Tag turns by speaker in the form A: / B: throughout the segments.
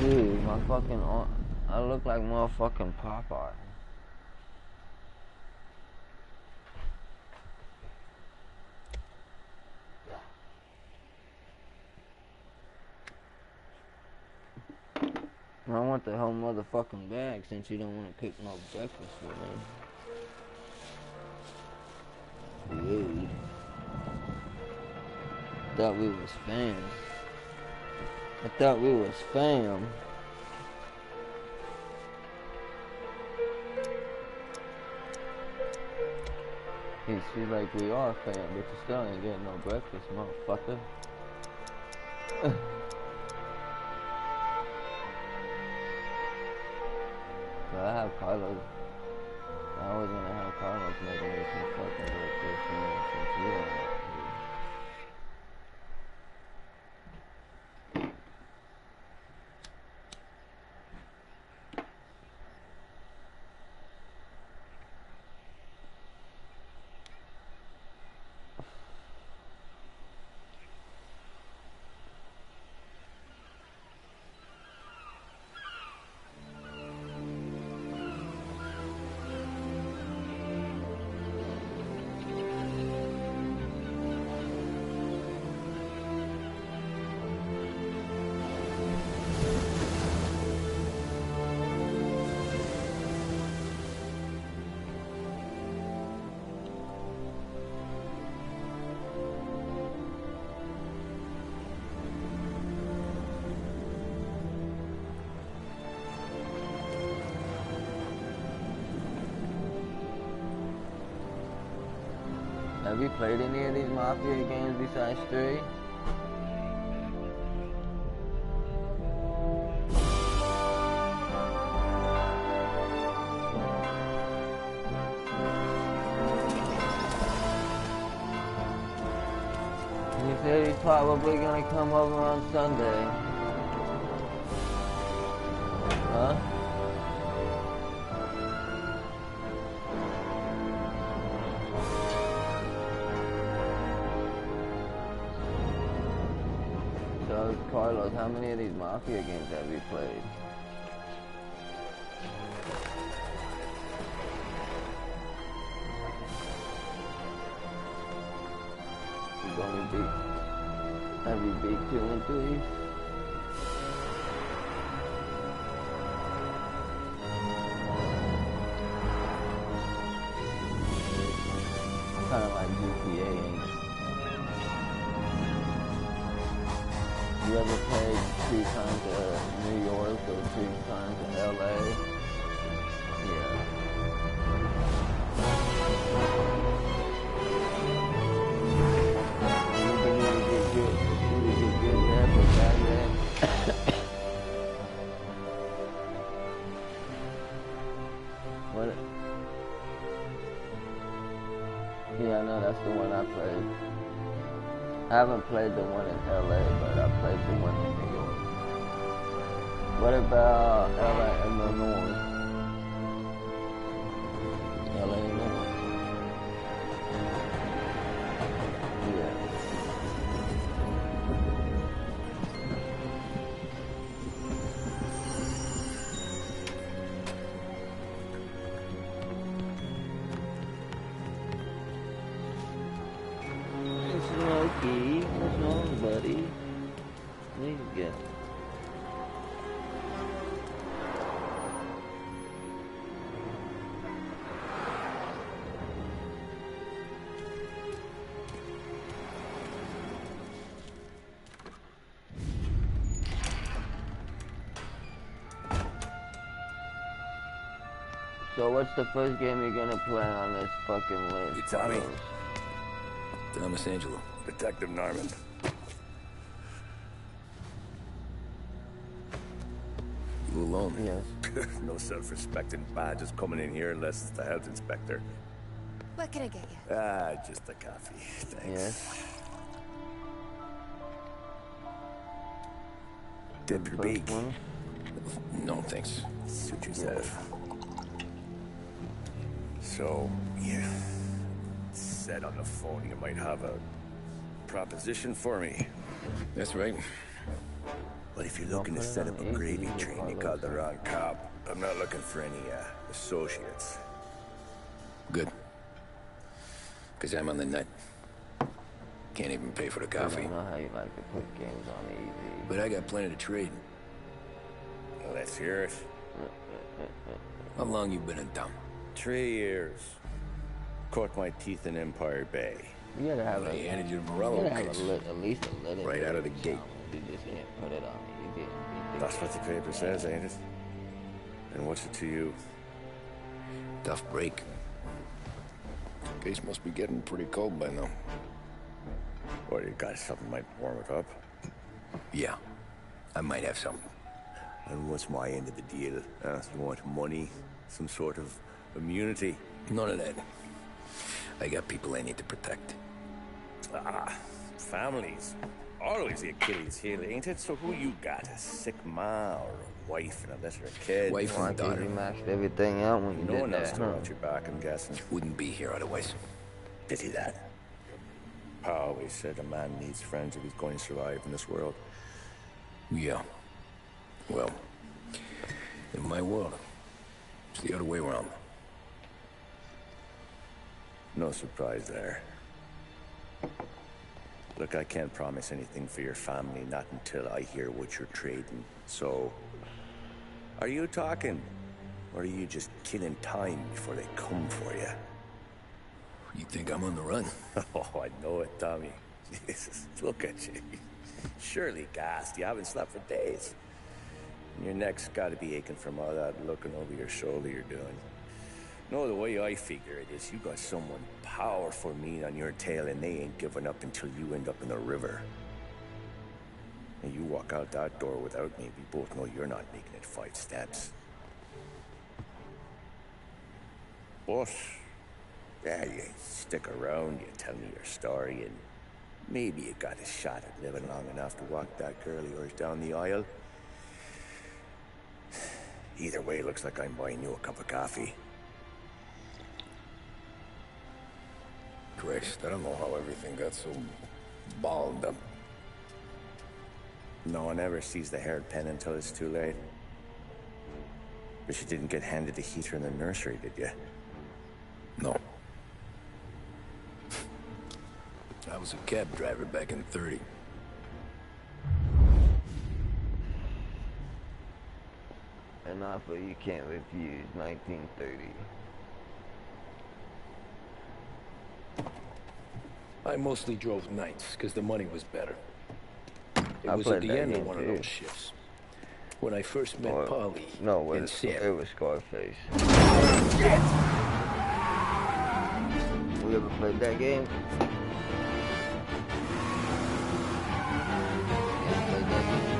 A: Dude, my fucking arm, I look like motherfucking Popeye. I want the whole motherfucking bag since you don't want to cook no breakfast for me. Weird. Thought we was fam. I thought we was fam. He see like we are fam, but you still ain't getting no breakfast, motherfucker. So I have Carlos. I was gonna have Carlos making me some fucking breakfast, since you don't have to. Have you played any of these Mafia games besides 3? He said he's probably gonna come over on Sunday. Huh? So, Carlos, how many of these Mafia games have you played? Have you beat 2 and 3? Kinda like GTA, ain't it? You ever played 2 times to New York or 2 times to LA? Yeah. What? Yeah, I know that's the one I played. I haven't played the one in LA, but I played the one in New York. What about LA and the North? LA and North. Yeah. Smokey, what's wrong, buddy? There you go. So what's the first game you're gonna play on this fucking list?
B: You Tommy? Thomas Angelo. Detective Narman. You alone?
A: Yes.
B: No self-respecting badges coming in here unless it's the health inspector.
C: What can I get you?
B: Just a coffee. Thanks.
A: Yes.
B: Dip your beak.
A: One?
B: No, thanks. Suit yourself. So, yeah. Said on the phone you might have a proposition for me.
D: That's right.
B: But if you're
A: Don't
B: looking to
A: put it
B: set
A: on
B: up a
A: easy,
B: gravy
A: you
B: train,
A: all
B: you
A: those
B: called the
A: things.
B: wrong cop. I'm not looking for any, associates.
D: Good. Because I'm on the nut. Can't even pay for the
A: I
D: coffee.
A: don't know how you like to put games on easy.
D: But I got plenty to trade.
B: Well, let's hear it.
D: How long you been in town?
B: 3 years. Caught my teeth in Empire Bay.
A: You gotta have
D: They
A: a,
D: handed you the
A: you
D: Morello
A: gotta have
D: case.
A: at least a little
D: Right
A: bit
D: out of the
A: of
D: gate.
A: challenge. You just can't put it on me. You get
B: That's what the paper says, ain't it? And what's it to you?
D: Tough break. Case must be getting pretty cold by now.
B: What, you got something might warm it up?
D: Yeah, I might have something.
B: And what's my end of the deal? You want money? Some sort of immunity?
D: None of that. I got people I need to protect.
B: Families. Always the Achilles heel, ain't it? So who you got? A sick ma or a wife and a lesser kid?
D: Wife
A: Why
D: and
A: can't you
D: daughter.
A: maxed everything out when you
B: No
A: did
B: one else
A: that?
B: to watch your back, I'm guessing.
D: Wouldn't be here otherwise.
B: Pity that. Pa always said a man needs friends if he's going to survive in this world.
D: Yeah. Well, in my world, it's the other way around.
B: No surprise there. Look, I can't promise anything for your family, not until I hear what you're trading. So, are you talking? Or are you just killing time before they come for you?
D: You think I'm on the run?
B: Oh, I know it, Tommy. Jesus, look at you. Surely gassed. You haven't slept for days. And your neck's got to be aching from all that looking over your shoulder you're doing. No, the way I figure it is you got someone powerful mean on your tail and they ain't giving up until you end up in the river. And you walk out that door without me, we both know you're not making it 5 steps. But, yeah, you stick around, you tell me your story, and maybe you got a shot at living long enough to walk that girl of yours down the aisle. Either way, looks like I'm buying you a cup of coffee.
D: Christ, I don't know how everything got so balled up.
B: No one ever sees the hairpin until it's too late. But you didn't get handed a heater in the nursery, did you?
D: No. I was a cab driver back in '30.
A: An offer you can't refuse, 1930.
D: I mostly drove nights, because the money was better. It
A: I
D: was at
A: played
D: the
A: that
D: end of
A: game
D: one of
A: too.
D: those shifts. When I first met
A: Or-
D: Polly
A: No,
D: in
A: it
D: Seattle.
A: was Scarface. We ever played that game? Yeah, played that game.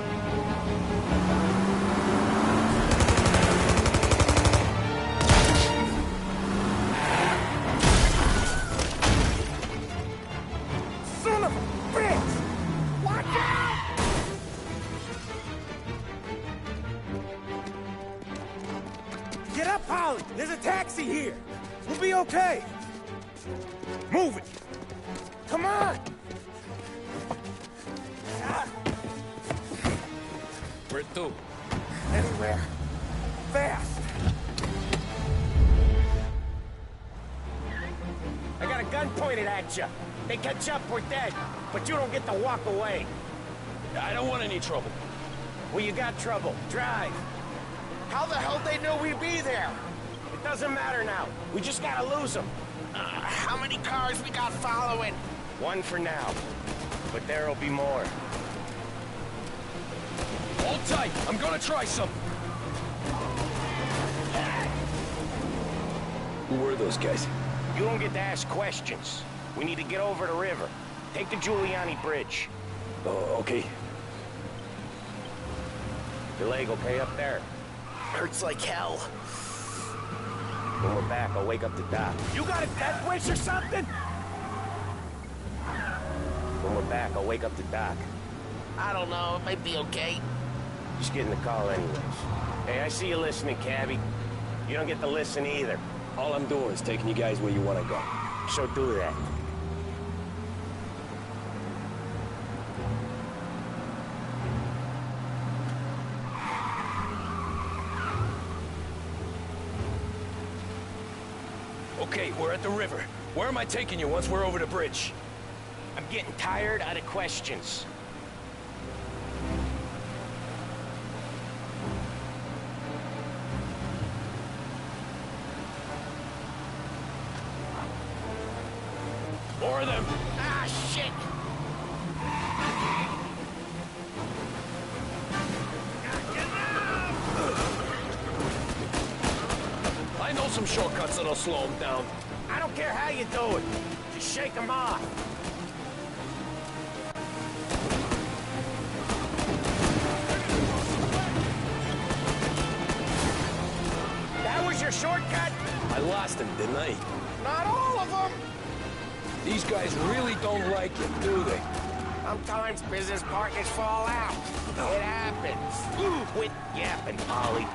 B: Son of a bitch! Watch out! Get up, Polly! There's a taxi here! We'll be okay! Move it! Come on!
D: Where to?
B: Anywhere. Fast!
E: I got a gun pointed at you. They catch up, we're dead. But you don't get to walk away.
D: I don't want any trouble.
E: Well, you got trouble. Drive. How the hell they knew we'd be there? It doesn't matter now. We just gotta lose them.
F: How many cars we got following?
E: One for now. But there'll be more.
D: Hold tight. I'm gonna try something. Who were those guys?
E: You don't get to ask questions. We need to get over the river. Take the Giuliani Bridge.
D: Oh, okay.
E: Your leg okay up there?
F: Hurts like hell.
E: When we're back, I'll wake up the doc.
F: You got a death wish or something?
E: When we're back, I'll wake up the doc.
F: I don't know, it might be okay.
E: Just getting the call anyways. Hey, I see you listening, cabbie. You don't get to listen either.
D: All I'm doing is taking you guys where you want to go.
E: So do that.
D: Okay, we're at the river. Where am I taking you once we're over the bridge?
E: I'm getting tired of the questions.
D: More of them!
F: Ah, shit!
D: I know some shortcuts that'll slow them down.
E: I don't care how you do it. Just shake them off. That was your shortcut?
D: I lost him, didn't I?
E: Not all of them.
D: These guys really don't like it, do they?
E: Sometimes business partners fall out. It happens. Quit yapping, Polly.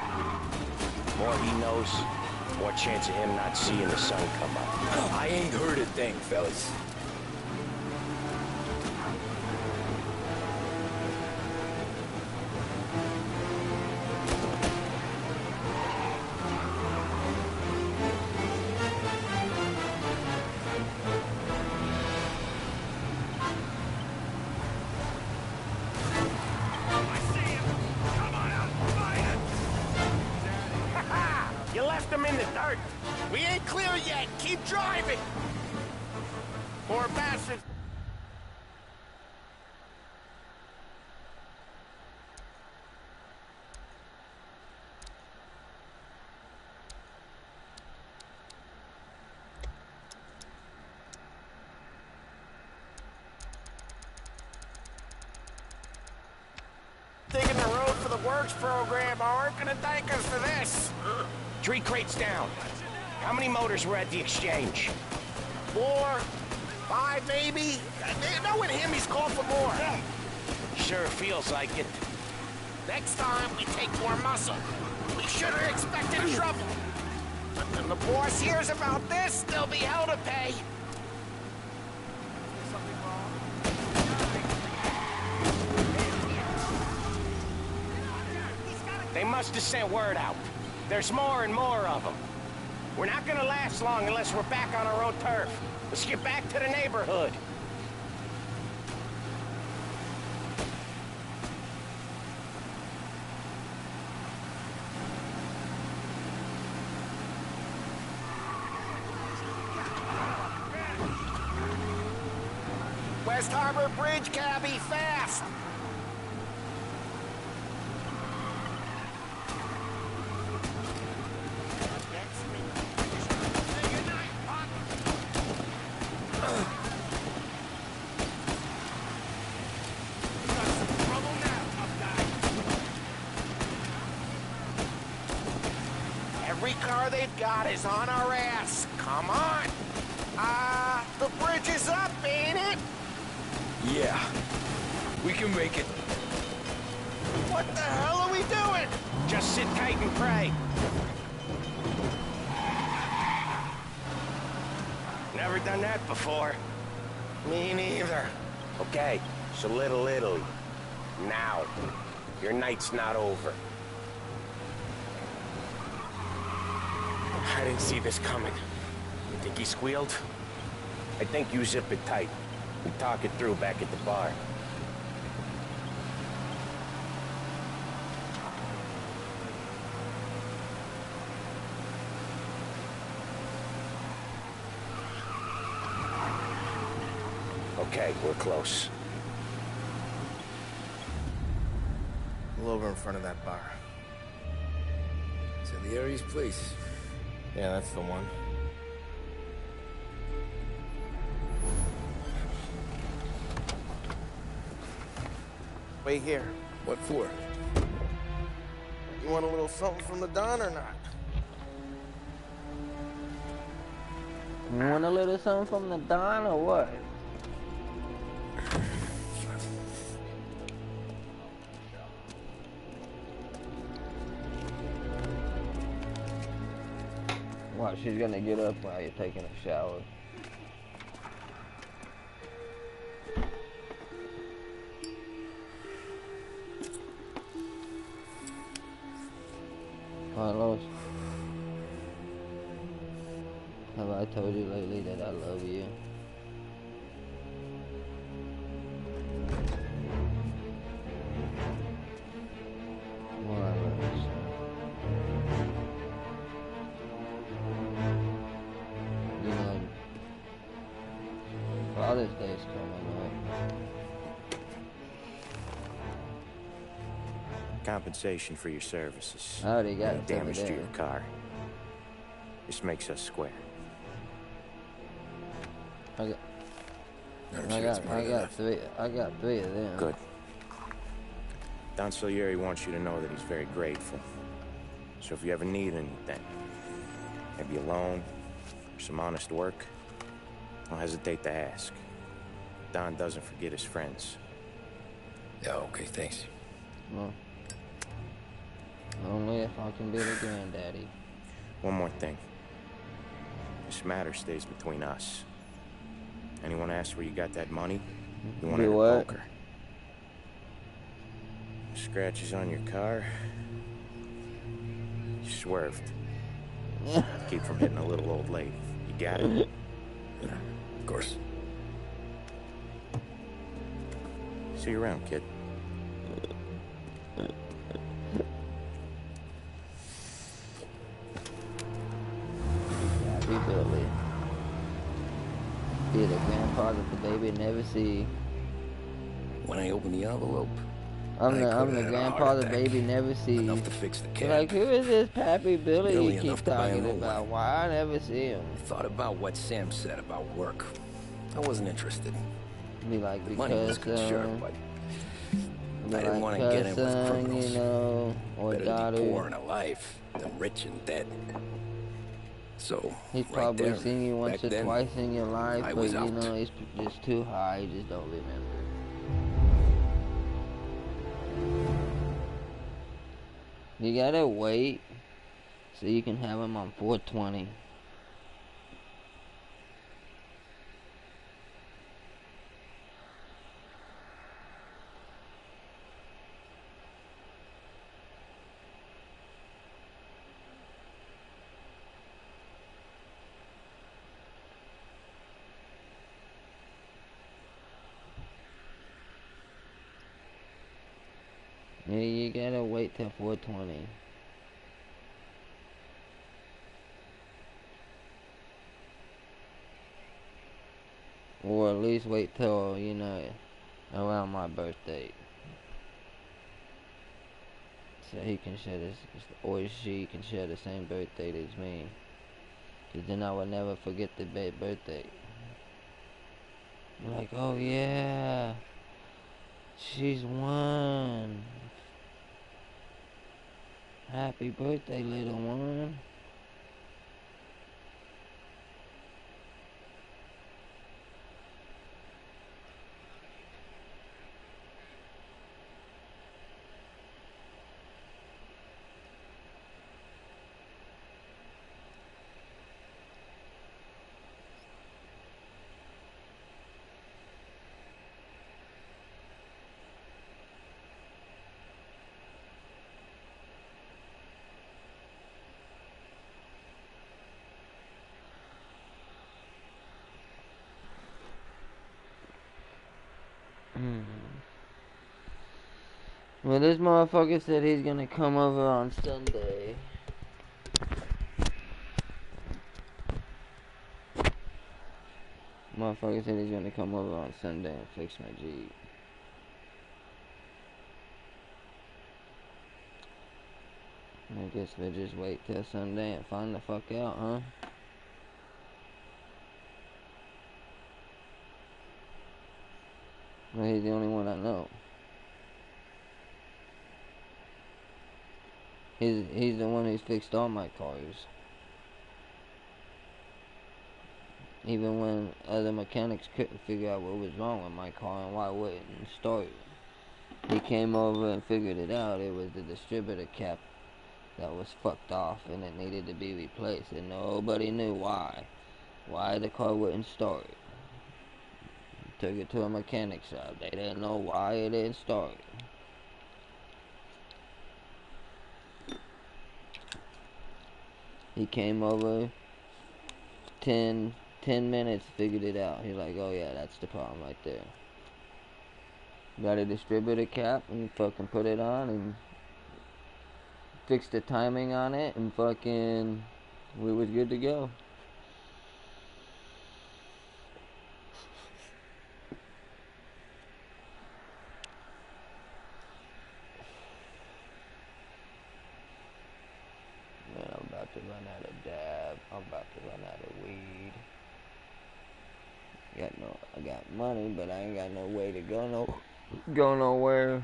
E: More he knows, more chance of him not seeing the sun come up.
D: I ain't heard a thing, fellas.
E: You left them in the dirt.
F: We ain't clear yet. Keep driving.
E: Poor bastard. Digging the road for the works program aren't gonna thank us for this. 3 crates down. How many motors were at the exchange?
F: 4, 5 maybe? Knowing him, he's called for more.
E: Sure feels like it.
F: Next time, we take more muscle. We should have expected trouble. But when the boss hears about this, there'll be hell to pay.
E: They must have sent word out. There's more and more of them. We're not gonna last long unless we're back on our own turf. Let's get back to the neighborhood.
F: West Harbor Bridge, cabbie, fast! Every car they've got is on our ass. Come on. The bridge is up, ain't it?
D: Yeah. We can make it.
F: What the hell are we doing?
E: Just sit tight and pray. Never done that before.
F: Me neither.
E: Okay, so Little Italy. Now. Your night's not over. I didn't see this coming. You think he squealed? I think you zip it tight. We talk it through back at the bar. Okay, we're close.
F: Pull over in front of that bar.
D: Salieri's place.
F: Yeah, that's the one. Wait here.
D: What for?
F: You want a little something from the Don or not?
A: You want a little something from the Don or what? Wow, she's gonna get up while you're taking a shower. Carlos, have I told you lately that I love you? Well, I love you, son. You know, Father's Day's coming up.
E: Compensation for your services.
A: I already got
E: Any
A: it. Tell me
E: damage to
A: that.
E: your car. This makes us square.
A: I got,
D: I'm sure it's more than enough.
A: I got three of them.
E: Good. Don Salieri wants you to know that he's very grateful. So if you ever need anything, maybe a loan, or some honest work, don't hesitate to ask. Don doesn't forget his friends.
D: Yeah, okay, thanks.
A: Well, only if I can be the granddaddy.
E: One more thing. This matter stays between us. Anyone asks where you got that money, you want to
A: Do what?
E: poker. Scratches on your car. You swerved. Keep from hitting a little old lady. You got it?
D: Yeah, of course.
E: See you around, kid.
A: Happy Billy. Be the grandfather the baby never see.
D: When I opened the envelope,
A: I'm
D: I
A: the
D: could've had a
A: grandfather
D: heart attack.
A: baby never see.
D: Enough to fix the
A: You're
D: cab.
A: like, who is this Pappy Billy
D: Barely
A: you keep
D: enough to buy a
A: talking
D: new
A: about?
D: one.
A: Why I never see him?
D: Thought about what Sam said about work. I wasn't interested.
A: Be like,
D: The money was
A: because
D: good, sure, but
A: be
D: I didn't
A: like,
D: want to get in with
A: son,
D: criminals.
A: you know, or
D: Better to be
A: daughter.
D: poor and alive than rich and dead. So,
A: He's
D: right
A: probably
D: there,
A: seen you once
D: back
A: or
D: then,
A: twice in your life,
D: I
A: but
D: was
A: you
D: out.
A: know, it's just too high, you just don't remember. You gotta wait so you can have him on 420. Yeah, you gotta wait till 420. Or at least wait till, you know, around my birthday. So he can share this, or she can share the same birthday as me. Cause then I would never forget the birthday. Like, oh yeah, she's one. Happy birthday, little one. Well, this motherfucker said he's gonna come over on Sunday. Motherfucker said he's gonna come over on Sunday and fix my Jeep. I guess we'll just wait till Sunday and find the fuck out, huh? Well, he's the only one I know. He's the one who's fixed all my cars. Even when other mechanics couldn't figure out what was wrong with my car and why it wouldn't start. He came over and figured it out. It was the distributor cap that was fucked off and it needed to be replaced. And nobody knew why. Why the car wouldn't start. Took it to a mechanic shop. They didn't know why it didn't start. He came over, 10 minutes, figured it out. He's like, oh yeah, that's the problem right there. Got a distributor cap and fucking put it on and fixed the timing on it and fucking we was good to go. Man, I'm about to run out of dab. I'm about to run out of weed. I got money, but I ain't got no way to go nowhere.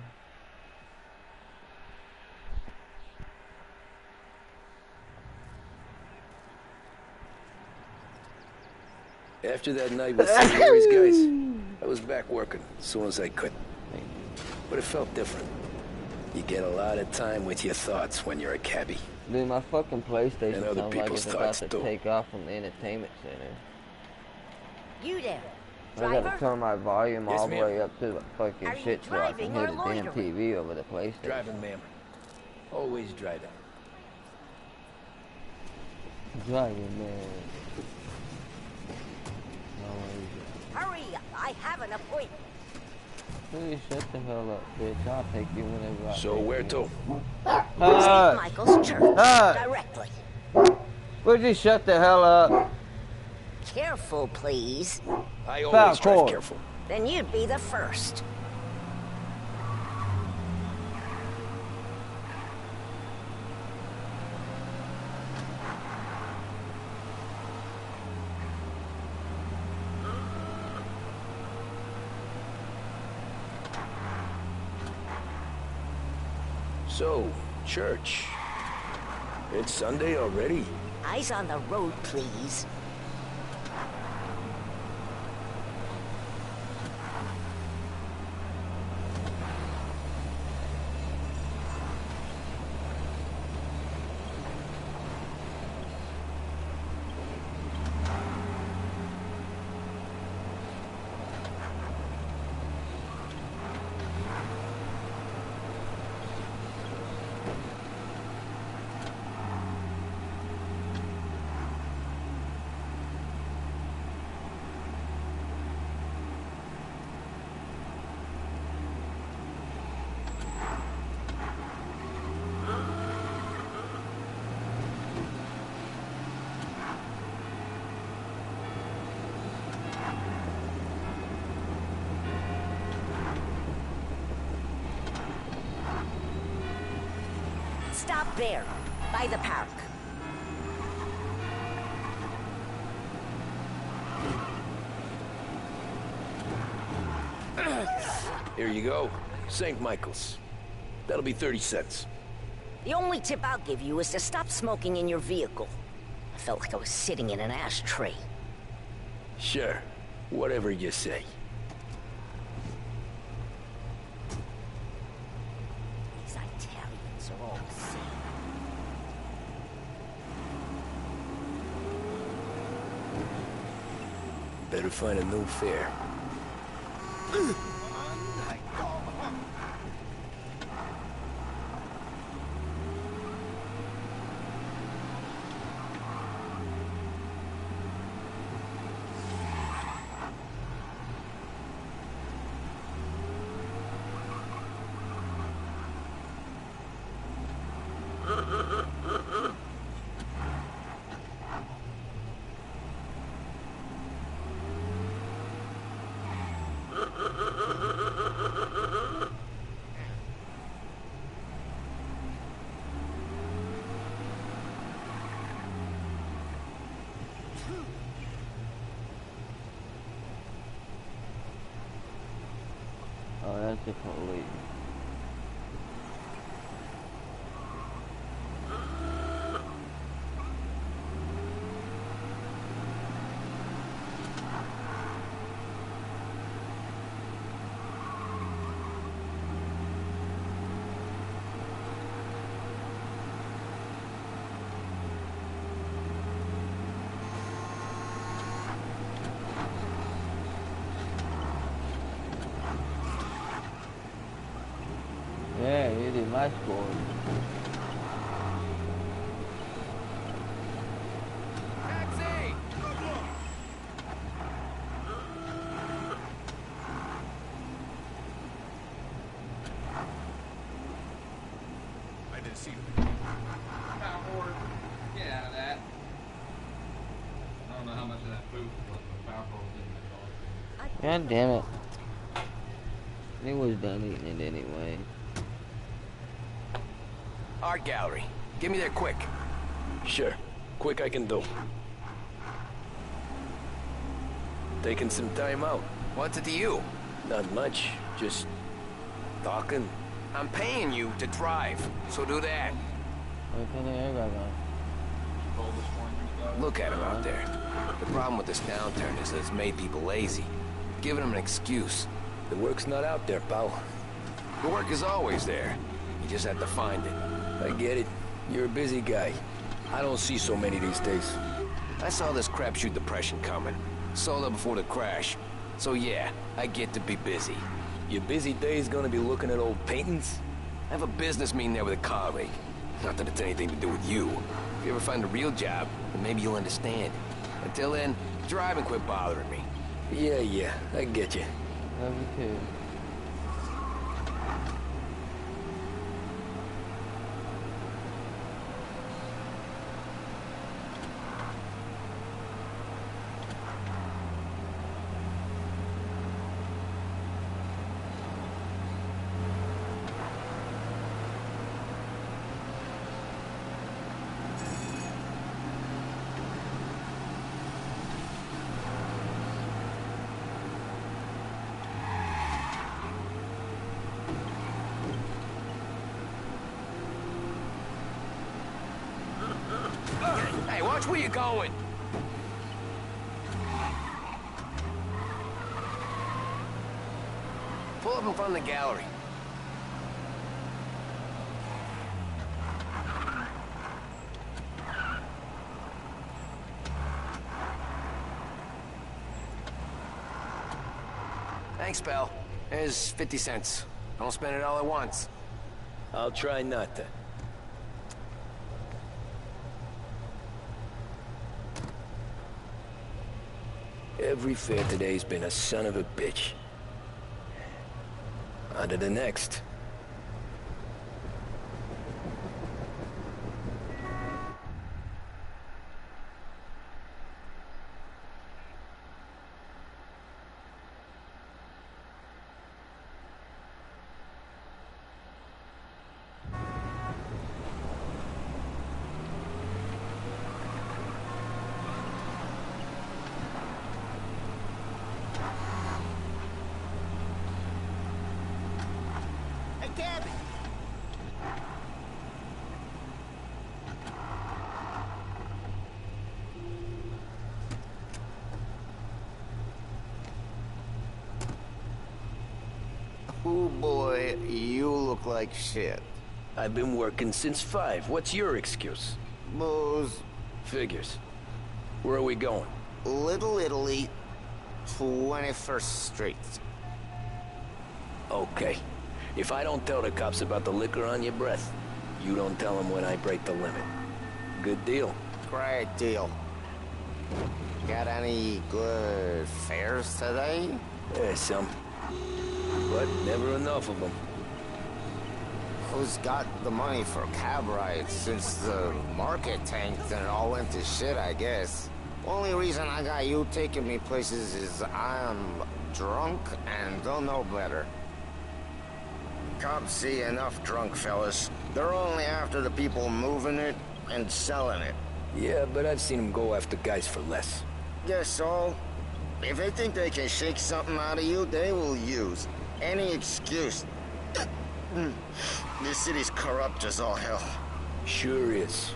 D: After that night with St. Mary's guys, I was back working as soon as I could. But it felt different. You get a lot of time with your thoughts when you're a cabbie.
A: Dude, my fucking PlayStation
D: And other
A: sounds like
D: people's
A: it's about
D: thoughts
A: to
D: too.
A: take off from the entertainment center.
C: You there,
A: I gotta
C: driver?
A: turn my volume
D: Yes,
A: all the
D: ma'am.
A: way up to the fucking
C: Are you
A: shit so I can
C: driving
A: hear
C: or
A: the damn
C: loitering?
A: TV over the PlayStation.
D: Driving, ma'am. Always driving.
A: Driving, man.
C: Hurry, I have an appointment.
A: Please shut the hell up, bitch. I'll take you whenever I
D: So
A: take
D: where
A: you.
D: to?
C: St. Michael's Church, directly.
A: Would you shut the hell up?
C: Careful, please.
D: I always drive
A: Falcor.
D: careful.
C: Then you'd be the first.
D: So, church. It's Sunday already?
C: Eyes on the road, please. Stop there, by the park.
D: Here you go. St. Michael's. That'll be 30 cents.
C: The only tip I'll give you is to stop smoking in your vehicle. I felt like I was sitting in an ashtray.
D: Sure. Whatever you say.
C: These Italians are all the same.
D: Better find a new fare.
A: Oh, that's the police. Yeah, you did my score.
F: Taxi!
G: see power get out of that. I don't know how much of that poop was power in the dog.
A: God damn it. He was done eating it anyway.
D: Art gallery. Get me there quick. Sure. Quick I can do. Taking some time out. What's it to you? Not much. Just talking. I'm paying you to drive, so do that. Look at him out there. The problem with this downturn is that it's made people lazy. Giving them an excuse. The work's not out there, pal. The work is always there. You just have to find it. I get it. You're a busy guy. I don't see so many these days. I saw this crapshoot depression coming. Sold up before the crash. So yeah, I get to be busy. Your busy day's gonna be looking at old paintings? I have a business meeting there with a colleague. Not that it's anything to do with you. If you ever find a real job, then maybe you'll understand. Until then, drive and quit bothering me. Yeah, I get you.
A: Love you too.
D: Hey, watch where you're going! Pull up in front of the gallery. Thanks, pal. Here's 50 cents. Don't spend it all at once. I'll try not to. Every fare today's been a son of a bitch. On to the next.
E: Ooh, boy, you look like shit.
D: I've been working since 5. What's your excuse?
E: Booze.
D: Figures. Where are we going?
E: Little Italy, 21st Street.
D: Okay. If I don't tell the cops about the liquor on your breath, you don't tell them when I break the limit. Good deal.
E: Great deal. Got any good fares today?
D: There's some. But never enough of them.
E: Who's got the money for cab rides since the market tanked and it all went to shit, I guess? Only reason I got you taking me places is I'm drunk and don't know better. Cops see enough drunk fellas. They're only after the people moving it and selling it.
D: Yeah, but I've seen them go after guys for less.
E: Guess so. If they think they can shake something out of you, they will use any excuse. This city's corrupt as all hell.
D: Sure is.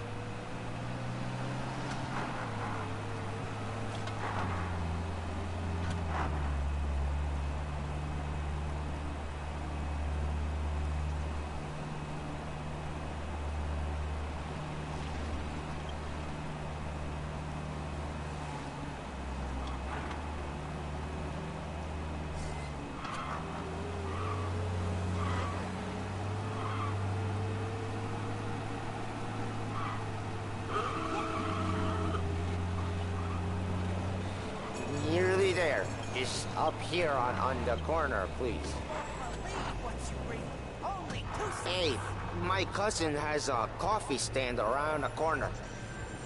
E: Up here on the corner, please. Hey, my cousin has a coffee stand around the corner.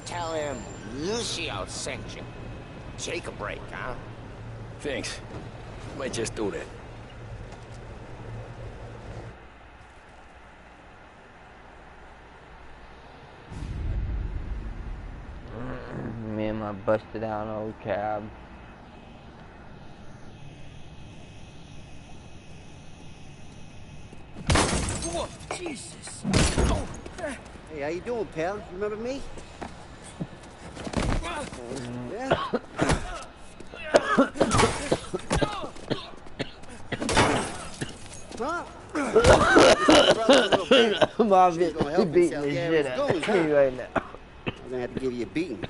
E: Tell him Lucio sent you. Take a break, huh?
D: Thanks. Might just do that.
A: Me and my busted down old cab.
H: Whoa, Jesus. Oh. Hey, how you doing, pal? You remember me? Yeah? Huh?
A: Mafia, he beating the shit out of me right now.
H: I'm gonna have to give you a beating.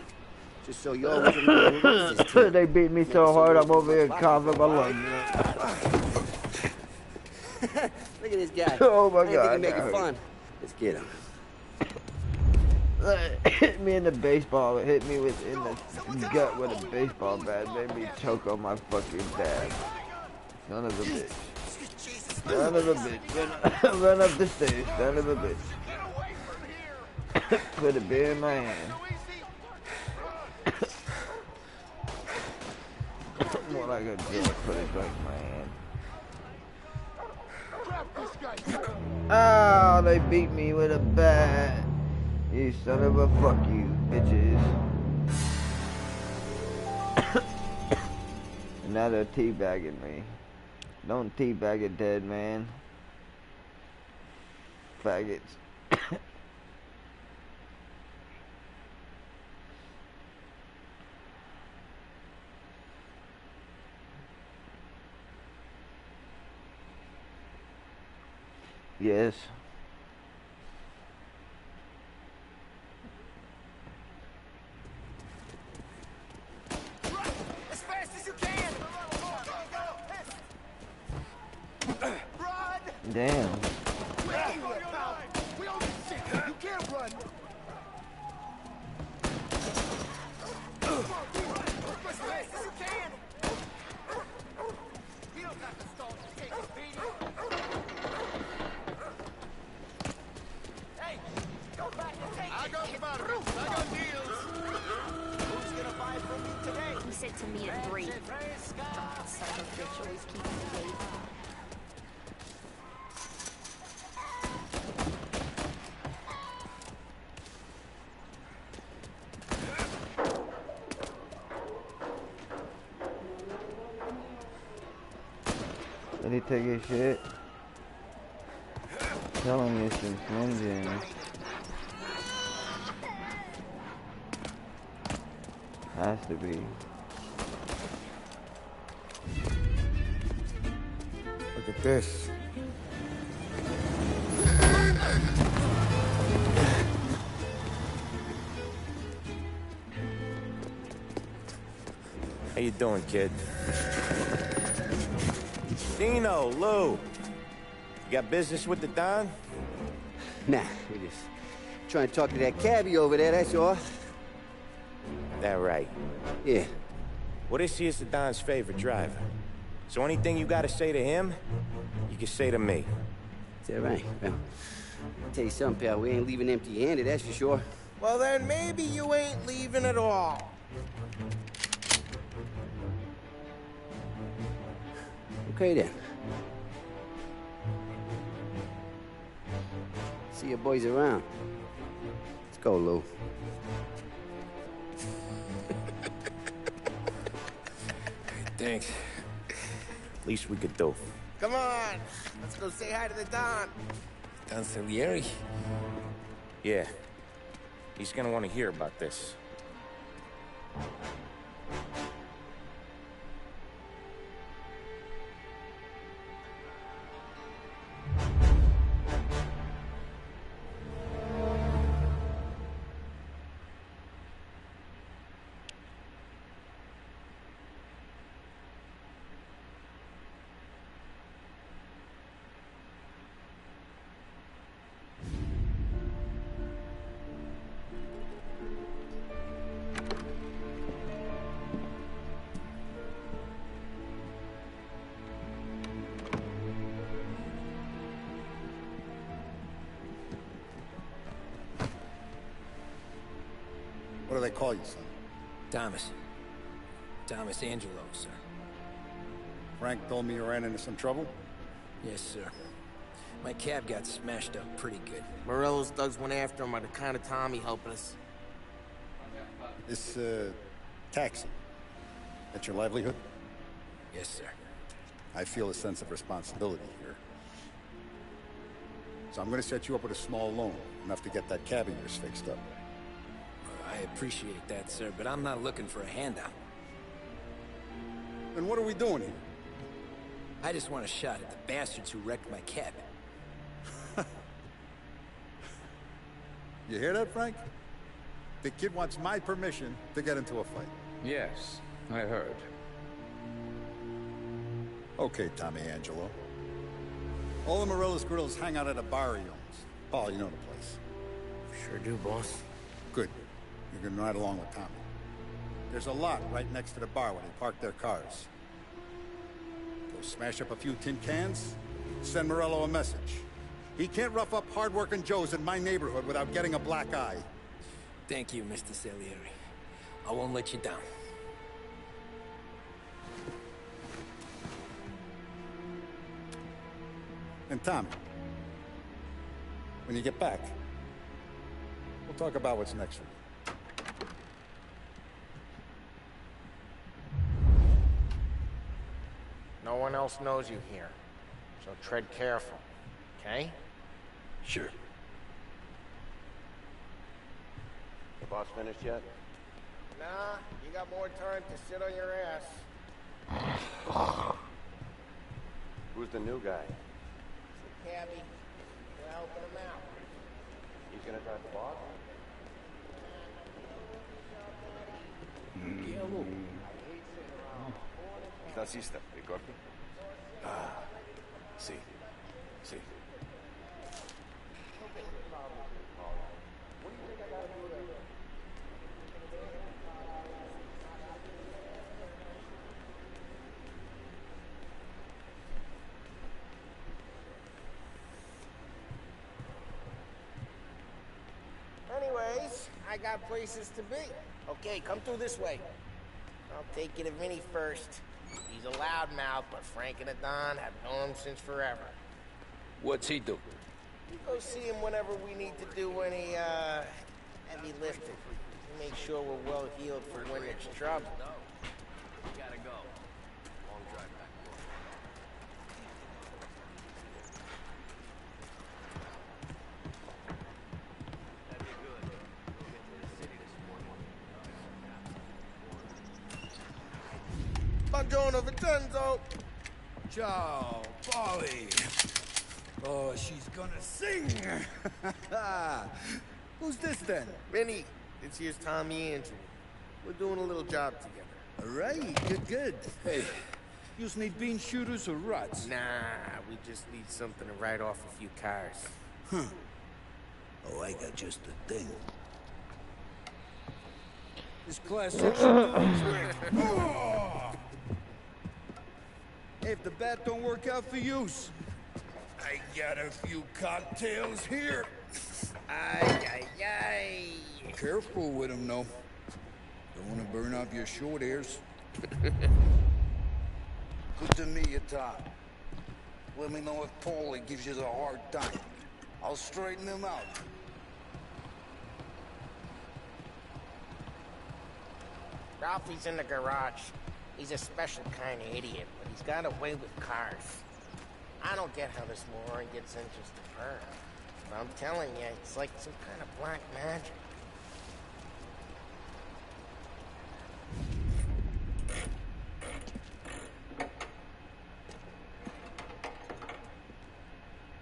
H: Just so you always remember who runs this team.
A: They beat me so hard I'm over here coughing my lungs.
H: Look at this guy.
A: Oh my
H: I didn't
A: God.
H: think he'd make it fun. Let's get him.
A: Hit me in the baseball, hit me in the gut with a baseball bat, made me choke on my fucking dad. Son of a bitch. Son of a bitch. Run up the stairs, son of a bitch. Put a beer in my hand. What I gotta do is put a drink in my hand. Oh, they beat me with a bat. You son of a fuck you, bitches. And now they're teabagging me. Don't teabag a dead man. Faggots. Yes.
F: As fast as you can! Run!
A: Damn.
F: We own this shit! You can't run! As fast as you can! You don't have to stall to take a beating! Hey! Go back and take it! I got batteries! I got deals! Who's gonna buy from me today?
I: He said to me at 3. Son of a bitch always keeping me late.
A: Did he take his shit? Tell him it's some Slim Jims. Has to be.
J: Look at this.
E: How you doing, kid? Dino, Lou. You got business with the Don?
H: Nah, we just trying to talk to that cabbie over there, that's all.
E: That right.
H: Yeah.
E: Well, this here's the Don's favorite driver. So anything you gotta say to him, you can say to me.
H: Is that right? Well, I'll tell you something, pal. We ain't leaving empty-handed, that's for sure.
F: Well, then maybe you ain't leaving at all.
H: Okay, then. See your boys around. Let's go, Lou.
D: Thanks.
E: Least we could do.
F: Come on, let's go say hi to the Don.
D: Don Salieri?
E: Yeah. He's gonna want to hear about this.
J: What do they call you, son?
D: Thomas. Thomas Angelo, sir.
J: Frank told me you ran into some trouble?
D: Yes, sir. My cab got smashed up pretty good.
F: Morello's thugs went after him by the kind of Tommy helping us.
J: This, taxi. That's your livelihood?
D: Yes, sir.
J: I feel a sense of responsibility here. So I'm gonna set you up with a small loan, enough to get that cab of yours fixed up.
D: I appreciate that, sir, but I'm not looking for a handout.
J: Then what are we doing here?
D: I just want a shot at the bastards who wrecked my cab.
J: You hear that, Frank? The kid wants my permission to get into a fight.
K: Yes, I heard.
J: Okay, Tommy Angelo. All the Morello's grills hang out at a bar he owns. Paul, you know the place.
F: Sure do, boss.
J: Good. You can ride along with Tommy. There's a lot right next to the bar where they park their cars. Go smash up a few tin cans, send Morello a message. He can't rough up hard-working Joes in my neighborhood without getting a black eye.
D: Thank you, Mr. Salieri. I won't let you down.
J: And Tommy, when you get back, we'll talk about what's next for you.
F: No one else knows you here, so tread careful, okay?
B: Sure. The boss finished yet?
F: Nah, you got more time to sit on your ass.
B: Who's the new guy?
F: It's a cabbie. We're helping him out.
B: He's gonna drive the boss? Taxista, ricordi? Ah, sì, sì.
F: Anyways, I got places to be. Okay, come through this way. I'll take you to Vinny first. He's a loudmouth, but Frank and the Don have known him since forever.
D: What's he do?
F: We go see him whenever we need to do any, heavy lifting. We make sure we're well healed for when there's trouble.
B: Gotta go. Long drive back. That'd be good. We'll get to the city this morning.
F: Buongiorno, Vincenzo!
H: Ciao, Polly. Oh, she's gonna sing. Who's this then?
F: Vinny, this here's Tommy Angelo. We're doing a little job together.
H: All right, good, good. Hey, you need bean shooters or ruts?
F: Nah, we just need something to write off a few cars.
H: Huh. Oh, I got just the thing. This class section trick. Oh! Hey, if the bat don't work out for you, I got a few cocktails here.
F: Ay, ay, ay.
H: Careful with them, though. Don't want to burn off your short hairs. Good to meet you, Tom. Let me know if Paulie gives you the hard time. I'll straighten him out.
F: Ralphie's in the garage. He's a special kind of idiot, but he's got a way with cars. I don't get how this moron gets interest in her. But I'm telling you, it's like some kind of black magic.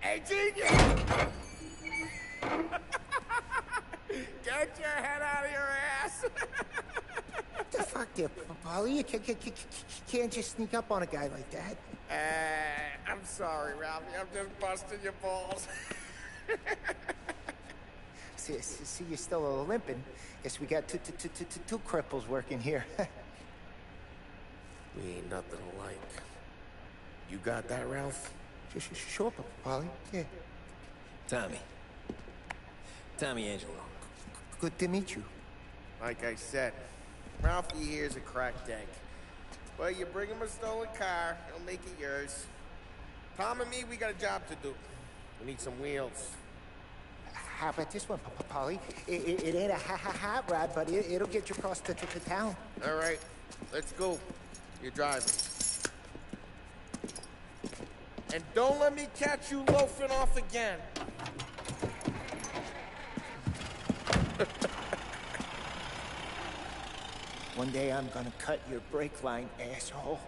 F: Hey, genius! Get your head out of your ass!
L: The fuck there, Paulie? You can't just sneak up on a guy like that.
F: I'm sorry, Ralphie. I'm just busting your balls.
L: See, you're still limping. Guess we got two cripples working here.
F: We ain't nothing alike. You got that, Ralph?
L: Sure, Paulie. Yeah.
D: Tommy. Tommy Angelo.
L: Good to meet you.
F: Like I said, Ralphie here's a cracked egg. But you bring him a stolen car, he'll make it yours. Tom and me, we got a job to do. We need some wheels.
L: How about this one, Polly? It ain't a hot rod, but it'll get you across to town.
F: All right, let's go. You're driving. And don't let me catch you loafing off again.
L: One day I'm gonna cut your brake line, asshole.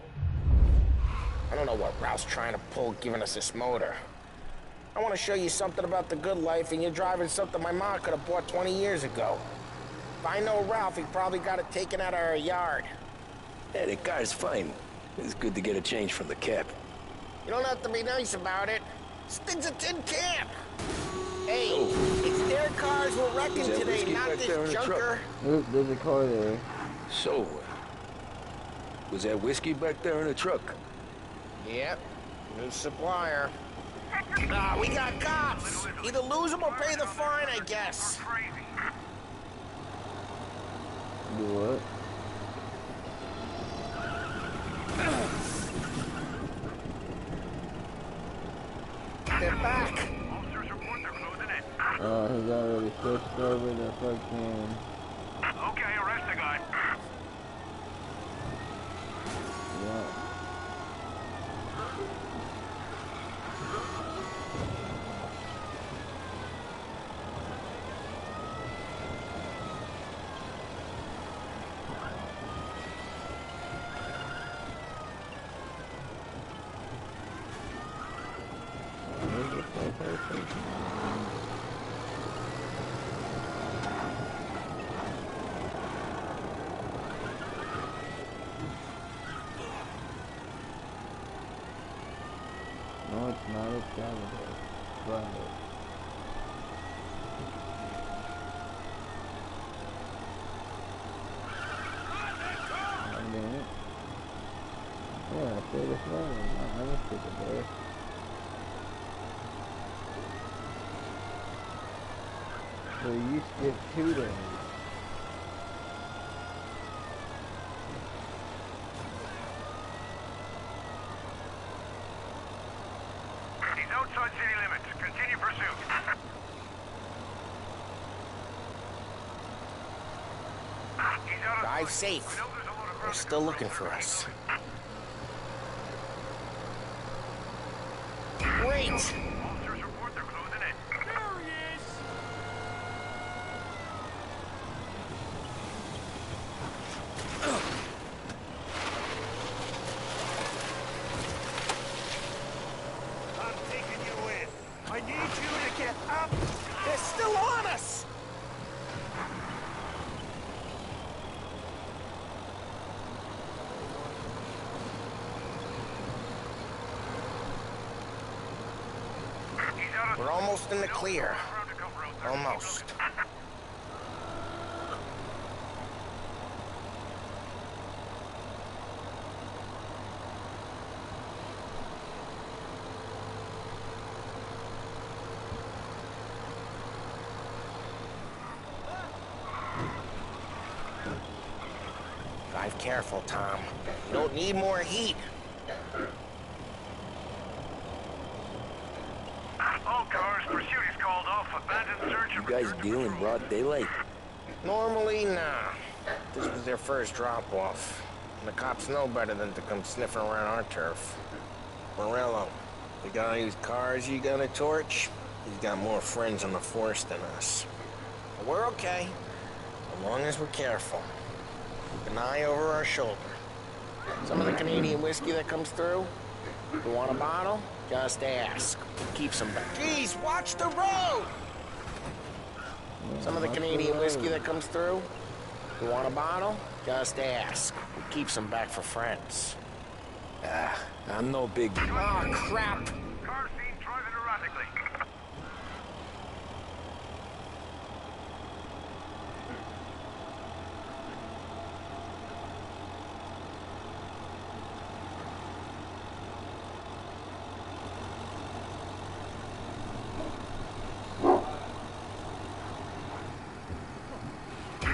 F: I don't know what Ralph's trying to pull giving us this motor. I want to show you something about the good life, and you're driving something my mom could have bought 20 years ago. If I know Ralph, he probably got it taken out of our yard.
D: Yeah, the car's fine. It's good to get a change from the cap.
F: You don't have to be nice about it. This thing's a tin can. Hey, it's their cars we're wrecking today, not this junker.
A: Oop, there's a car there.
D: So, was that whiskey back there in the truck?
F: Yep, new supplier. Nah, we got cops. Either lose them or pay the fine, I guess.
A: Do what?
F: They're back.
A: He's already switched over to fucking...
M: Okay, arrest the guy.
A: Yeah. No, it's not a scavenger. But... damn it. Yeah, I said it's not. I didn't stick it there. So you skipped 2 days.
M: He's outside city limits. Continue pursuit. He's out of
F: Drive safe. They're still looking for us. Wait!
M: Officers report they're closing in. There he is! I'm taking you in. I need you to get up.
F: They're still on us! We're almost in the clear. Almost. Drive careful, Tom. You don't need more heat.
M: All cars, pursuit is called off. Abandoned search.
D: You guys deal in broad daylight?
F: Normally, nah. This was their first drop-off. And the cops know better than to come sniffing around our turf. Morello, the guy whose cars you got a torch, he's got more friends on the force than us. But we're okay, as long as we're careful. Keep an eye over our shoulder. Some of the Canadian whiskey that comes through, you want a bottle? Just ask. Keep some back. Jeez, watch the road! Some of the Canadian whiskey that comes through, you want a bottle? Just ask. Keep some back for friends.
D: I'm no big...
F: Oh, crap!
M: Car seen driving erratically.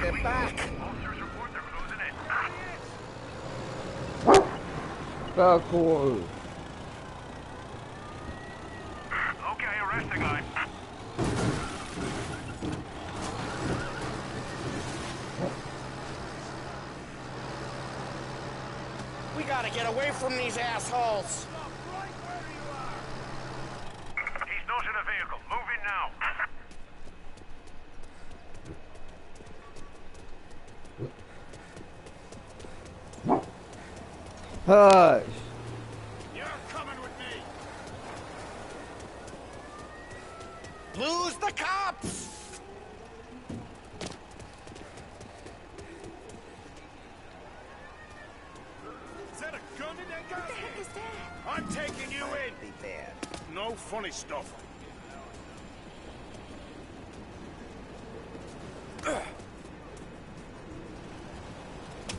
F: They're back.
A: Parkour.
M: Okay, arrest the guy.
F: We gotta get away from these assholes.
M: He's not in a vehicle. Move in now.
A: Hush.
M: You're coming with me.
F: Lose the cops!
M: Is that a gun in that guy?
I: What the heck is that?
M: I'm taking you in.
F: Be bad.
M: No funny stuff.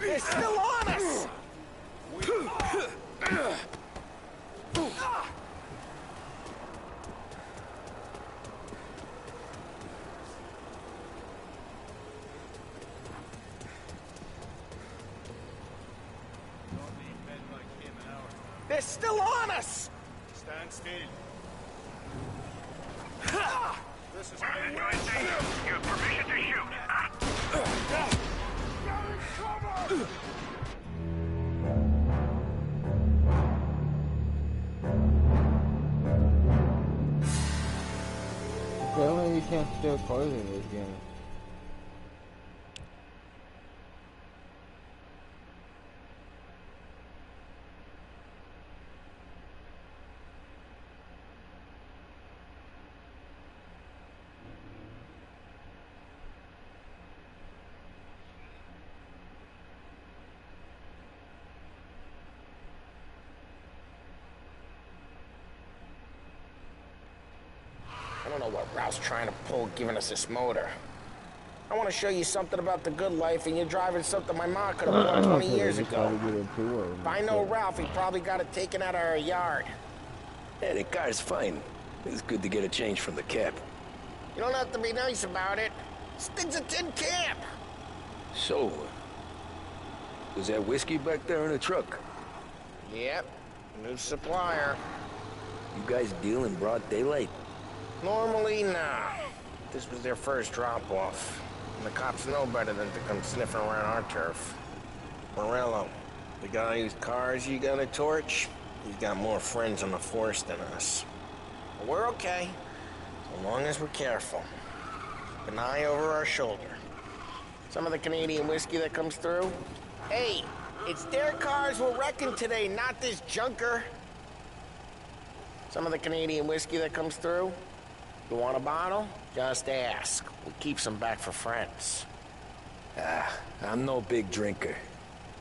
F: They're still on us! They're still on us!
M: Stand still. This is my way. You have permission to shoot. Cover!
A: Apparently you can't steal cars in this game.
F: I don't know what Ralph's trying to pull giving us this motor. I want to show you something about the good life, and you're driving something my mom could have bought 20 years ago. If I know Ralph, he probably got it taken out of our yard.
D: Yeah, the car's fine. It's good to get a change from the cab.
F: You don't have to be nice about it. This thing's a tin can.
D: So, was that whiskey back there in the truck?
F: Yep, new supplier.
D: You guys deal in broad daylight?
F: Normally, nah. This was their first drop-off. And the cops know better than to come sniffing around our turf. Morello, the guy whose cars you got a torch, he's got more friends on the force than us. But we're okay, so long as we're careful. An eye over our shoulder. Some of the Canadian whiskey that comes through? Hey, it's their cars we're wrecking today, not this junker. Some of the Canadian whiskey that comes through? You want a bottle? Just ask. We keep some back for friends.
D: I'm no big drinker.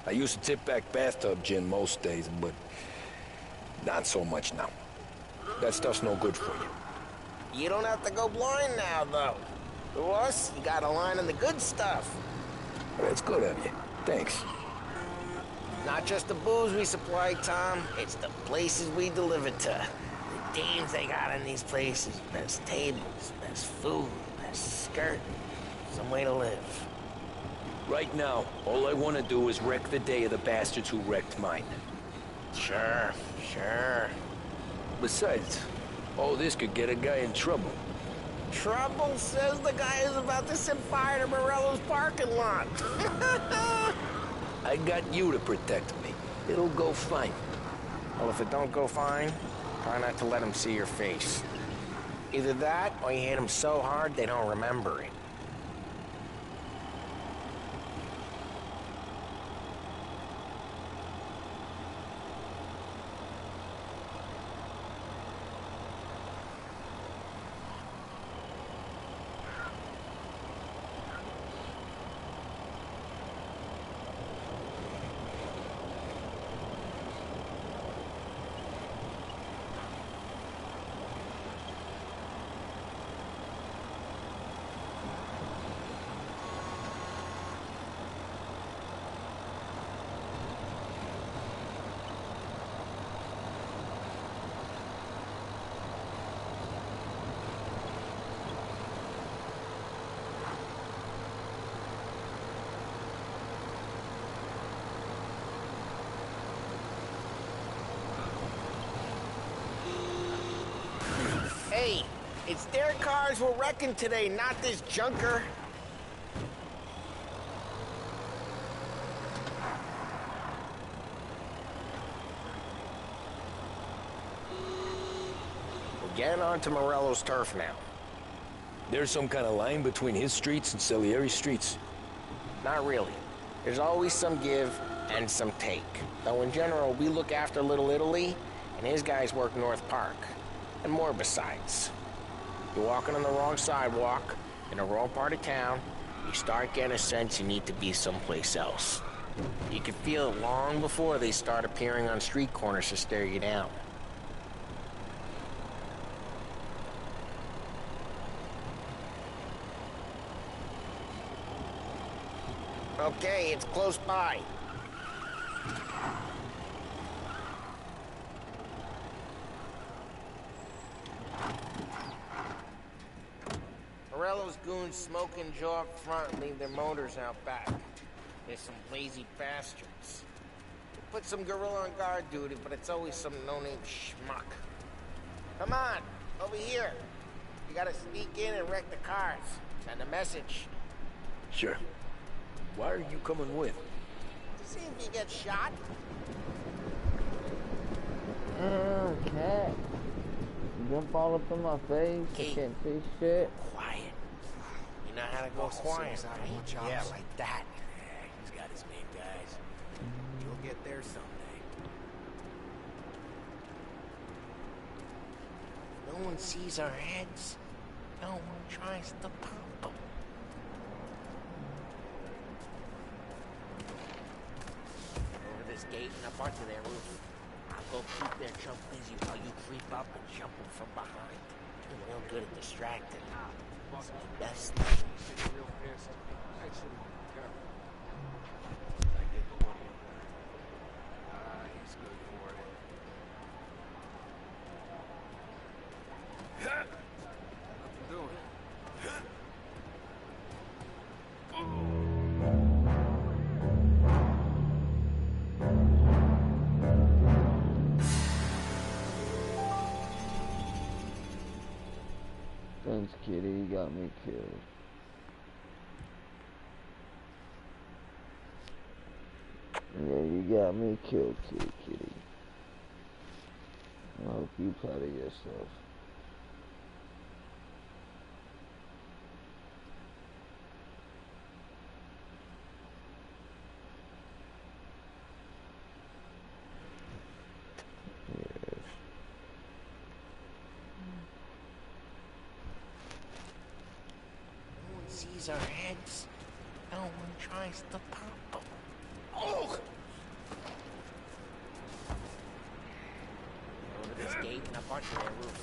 D: I used to tip back bathtub gin most days, but not so much now. That stuff's no good for you.
F: You don't have to go blind now, though. To us, you got a line on the good stuff.
D: That's good of you. Thanks.
F: Not just the booze we supply, Tom. It's the places we deliver to. The dames they got in these places. Best tables, best food, best skirt. Some way to live.
D: Right now, all I want to do is wreck the day of the bastards who wrecked mine.
F: Sure, sure.
D: Besides, all this could get a guy in trouble.
F: Trouble says the guy is about to set fire to Morello's parking lot.
D: I got you to protect me. It'll go fine.
F: Well, if it don't go fine, try not to let them see your face. Either that, or you hit them so hard they don't remember it. Hey, it's their cars we're wrecking today, not this junker. We're getting onto Morello's turf now.
D: There's some kind of line between his streets and Salieri's streets?
F: Not really. There's always some give and some take. Though in general, we look after Little Italy, and his guys work North Park. And more besides. You're walking on the wrong sidewalk, in the wrong part of town, you start getting a sense you need to be someplace else. You can feel it long before they start appearing on street corners to stare you down. Okay, it's close by. Morello's goons smoke and jaw up front and leave their motors out back. They're some lazy bastards. They put some gorilla on guard duty, but it's always some no-name schmuck. Come on, over here. You gotta sneak in and wreck the cars. Send a message.
D: Sure. Why are you coming with?
F: To see if you get shot.
A: Cat. Jump all up in my face. I can't see shit.
F: Quiet. You know how to go quiet, right? Yeah, like that.
E: He's got his main guys. You'll get there someday.
F: No one sees our heads. No one tries to pop them. Over this gate and up onto their roof. I'll go keep their chump busy while you creep up and jump them from behind. I'm real good at distracting. It's the best thing.
K: Real pissed. Actually, careful. I get the money. He's good for it. Nothing doing.
A: Thanks, kitty. You got me killed. Yeah, you got me killed, kitty. I hope you proud of yourself.
F: Sees our heads. No one tries to pop them. Oh! Go to this gate and up onto their roof.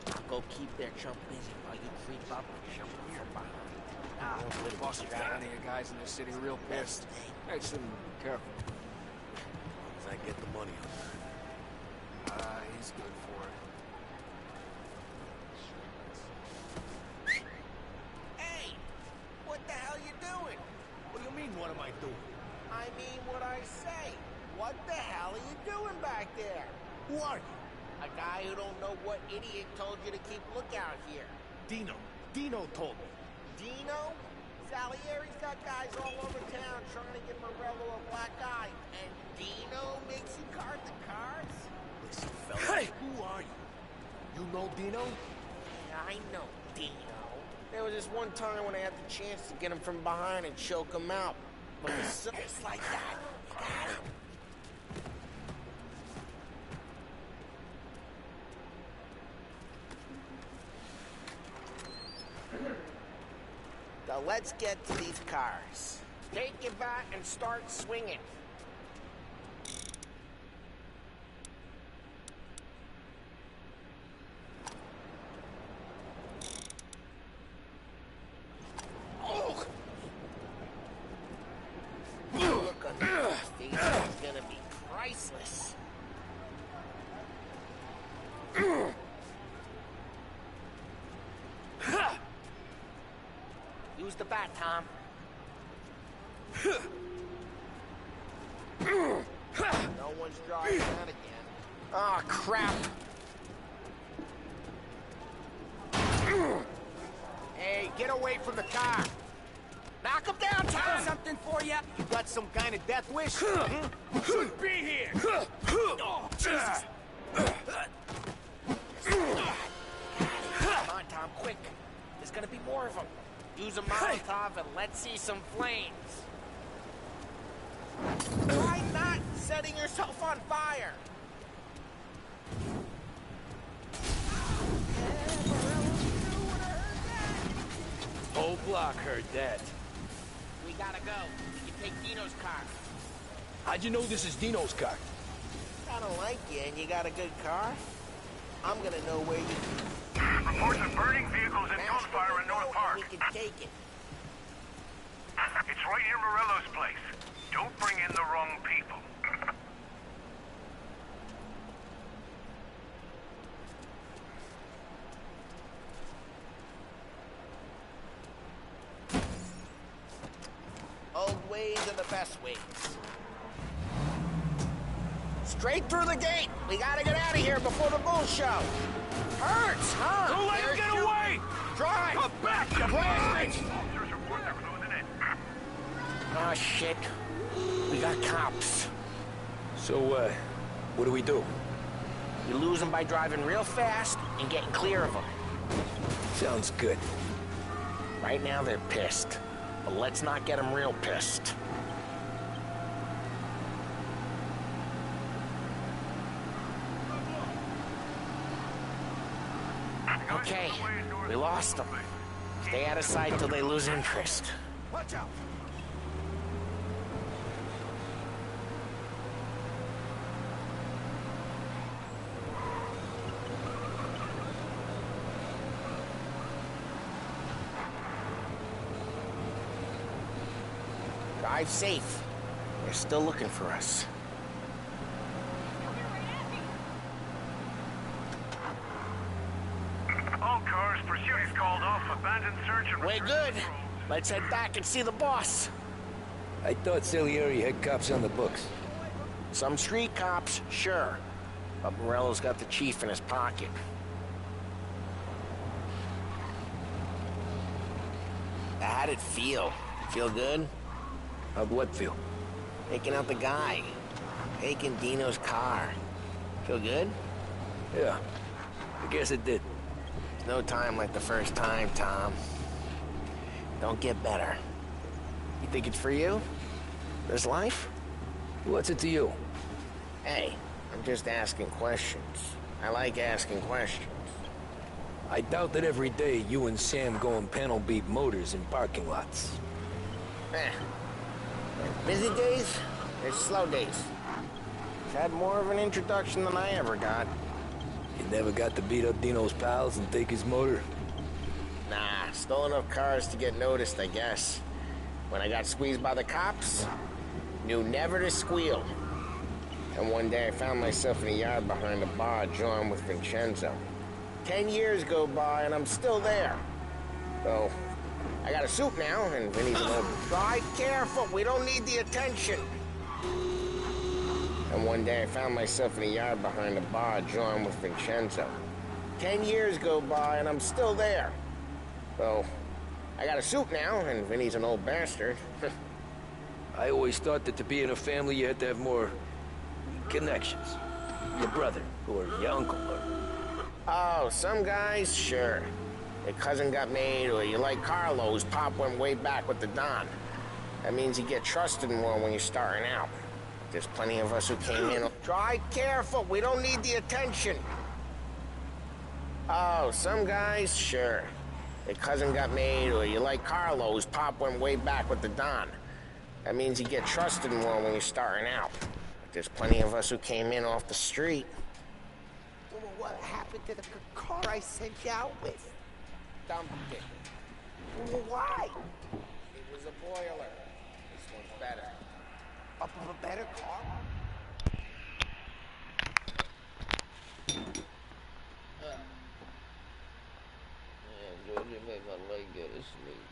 F: I'll go keep their chump busy while you creep up and jump them from behind.
K: Boss got any of the guys in this city real pissed. Actually, careful.
E: As long as I get the money on that.
K: He's good for it.
F: What the hell you doing?
E: What do you mean, what am I doing?
F: I mean what I say. What the hell are you doing back there?
E: Who are you?
F: A guy who don't know what idiot told you to keep lookout here.
E: Dino. Dino told me.
F: Dino? Salieri's got guys all over town trying to give Morello a black eye. And Dino makes you cart the cars?
E: Listen, fella. Hey! Who are you? You know Dino?
F: Yeah, I know Dino. There was this one time when I had the chance to get him from behind and choke him out. But just like that, you got him. Now let's get to these cars. Take your bat and start swinging. Look on their face is gonna be priceless. Use the bat, Tom. No one's drawing that again. Oh, crap. Get away from the car. Knock him down, Tom! Something for you? You got some kind of death wish? Shouldn't be here! Oh, Jesus! Come on, Tom, quick. There's gonna be more of them. Use a Molotov and let's see some flames. Try not setting yourself on fire!
B: Whole block heard that.
F: We gotta go. We can take Dino's car.
B: How'd you know this is Dino's car?
F: I don't like you and you got a good car. I'm gonna know where you...
M: Reports of burning vehicles and gunfire in North Park.
F: We can take it.
M: It's right near Morello's place. Don't bring in the wrong people.
F: Old ways are the best ways. Straight through the gate. We gotta get out of here before the bull show. Hurts, huh?
M: Don't let him get away!
F: Drive!
M: Come back, you bastards! Officers report they're closing in.
F: Oh, shit. We got cops.
B: So, what do we do?
F: You lose them by driving real fast and getting clear of them.
B: Sounds good.
F: Right now they're pissed, but let's not get them real pissed. Okay, we lost them. Stay out of sight till they lose interest.
M: Watch out!
F: Drive safe. They're still looking for us.
M: All cars, pursuit is called off. Abandoned search and...
F: We're good. Let's head back and see the boss.
B: I thought Salieri had cops on the books.
F: Some street cops, sure. But Morello's got the chief in his pocket. How'd it feel? Feel good?
B: How'd what feel?
F: Taking out the guy. Taking Dino's car. Feel good?
B: Yeah, I guess it did.
F: No time like the first time, Tom. Don't get better. You think it's for you? This life?
B: What's it to you?
F: Hey, I'm just asking questions. I like asking questions.
B: I doubt that every day you and Sam go and panel beat motors in parking lots.
F: Eh. Busy days, there's slow days. I've had more of an introduction than I ever got.
B: You never got to beat up Dino's pals and take his motor?
F: Nah, stole enough cars to get noticed, I guess. When I got squeezed by the cops, knew never to squeal. And one day I found myself in a yard behind a bar drawing with Vincenzo. 10 years go by and I'm still there. So, I got a suit now and Vinny's an old... Drive careful, we don't need the attention. And one day I found myself in a yard behind a bar drawing with Vincenzo. 10 years go by and I'm still there. So, I got a suit now and Vinny's an old bastard.
B: I always thought that to be in a family you had to have more connections. Your brother, or your uncle, or...
F: Oh, some guys, sure. Your cousin got made, or you like Carlos, Pop went way back with the Don. That means you get trusted more when you're starting out. There's plenty of us who came in... Drive careful, we don't need the attention. Oh, some guys, sure. Your cousin got made, or you like Carlos, Pop went way back with the Don. That means you get trusted more when you're starting out. There's plenty of us who came in off the street.
L: What happened to the car I sent you out with?
F: Dumped it.
L: Why?
F: It was a boiler. This one's better.
L: A better car?
A: Yeah, George, you made my leg go to sleep.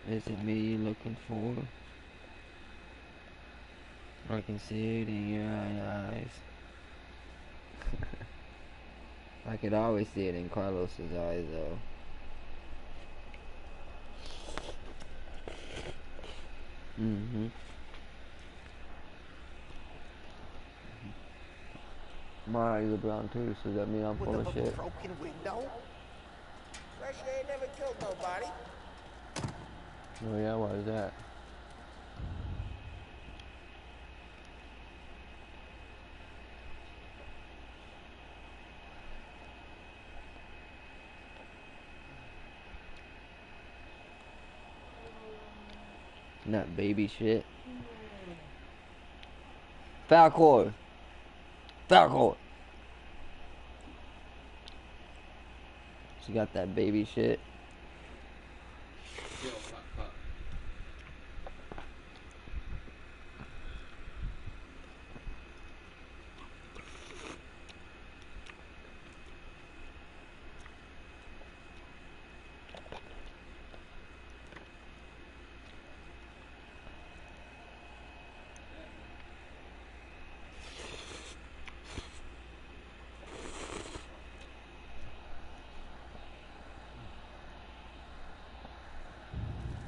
A: Is it me you looking for? I can see it in your eyes. I could always see it in Carlos's eyes, though. My eyes are brown too, so that means I'm full of shit.
L: Broken window?
F: Fresh air never killed nobody.
A: Oh yeah, why is that? That baby shit. Falcor! Falcor! She got that baby shit.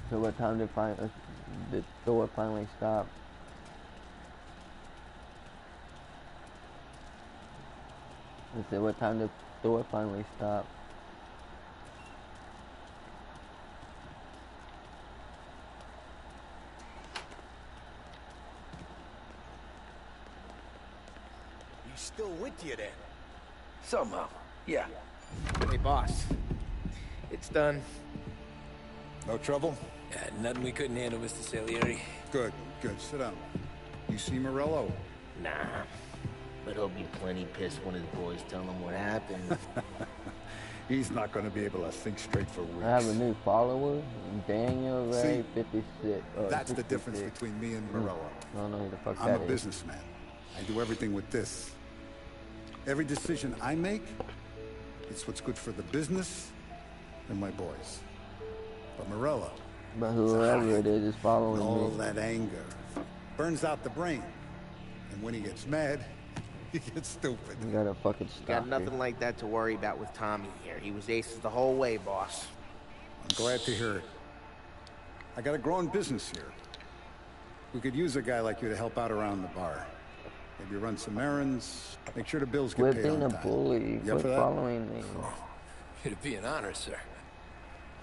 A: So what time did the door finally stop? I said, what time did the door finally stop?
H: He's still with you then?
D: Somehow, yeah.
F: Hey, boss. It's done.
J: No trouble?
D: Yeah, nothing we couldn't handle, Mr. Salieri.
J: Good, good. Sit down. You see Morello?
F: Nah. But he'll be plenty pissed when his boys tell him what happened.
J: He's not going to be able to think straight for weeks.
A: I have a new follower, Daniel Ray,
J: See,
A: 56.
J: That's the difference between me and Morello.
A: I don't know who the fuck
J: I'm
A: that
J: a
A: is.
J: businessman. I do everything with this. Every decision I make, it's what's good for the business and my boys. But Morello,
A: But whoever it is following
J: all
A: me.
J: that anger burns out the brain. And when he gets mad, he gets stupid.
A: You gotta fucking stop.
F: Got nothing like that to worry about with Tommy here. He was aces the whole way, boss.
J: I'm glad to hear it. I got a growing business here. We could use a guy like you to help out around the bar. Maybe run some errands, make sure the bills get
A: Quit
J: paid
A: being
J: on
A: a
J: time.
A: bully.
J: You up
A: Quit
J: for that?
A: following me.
D: It'd be an honor, sir.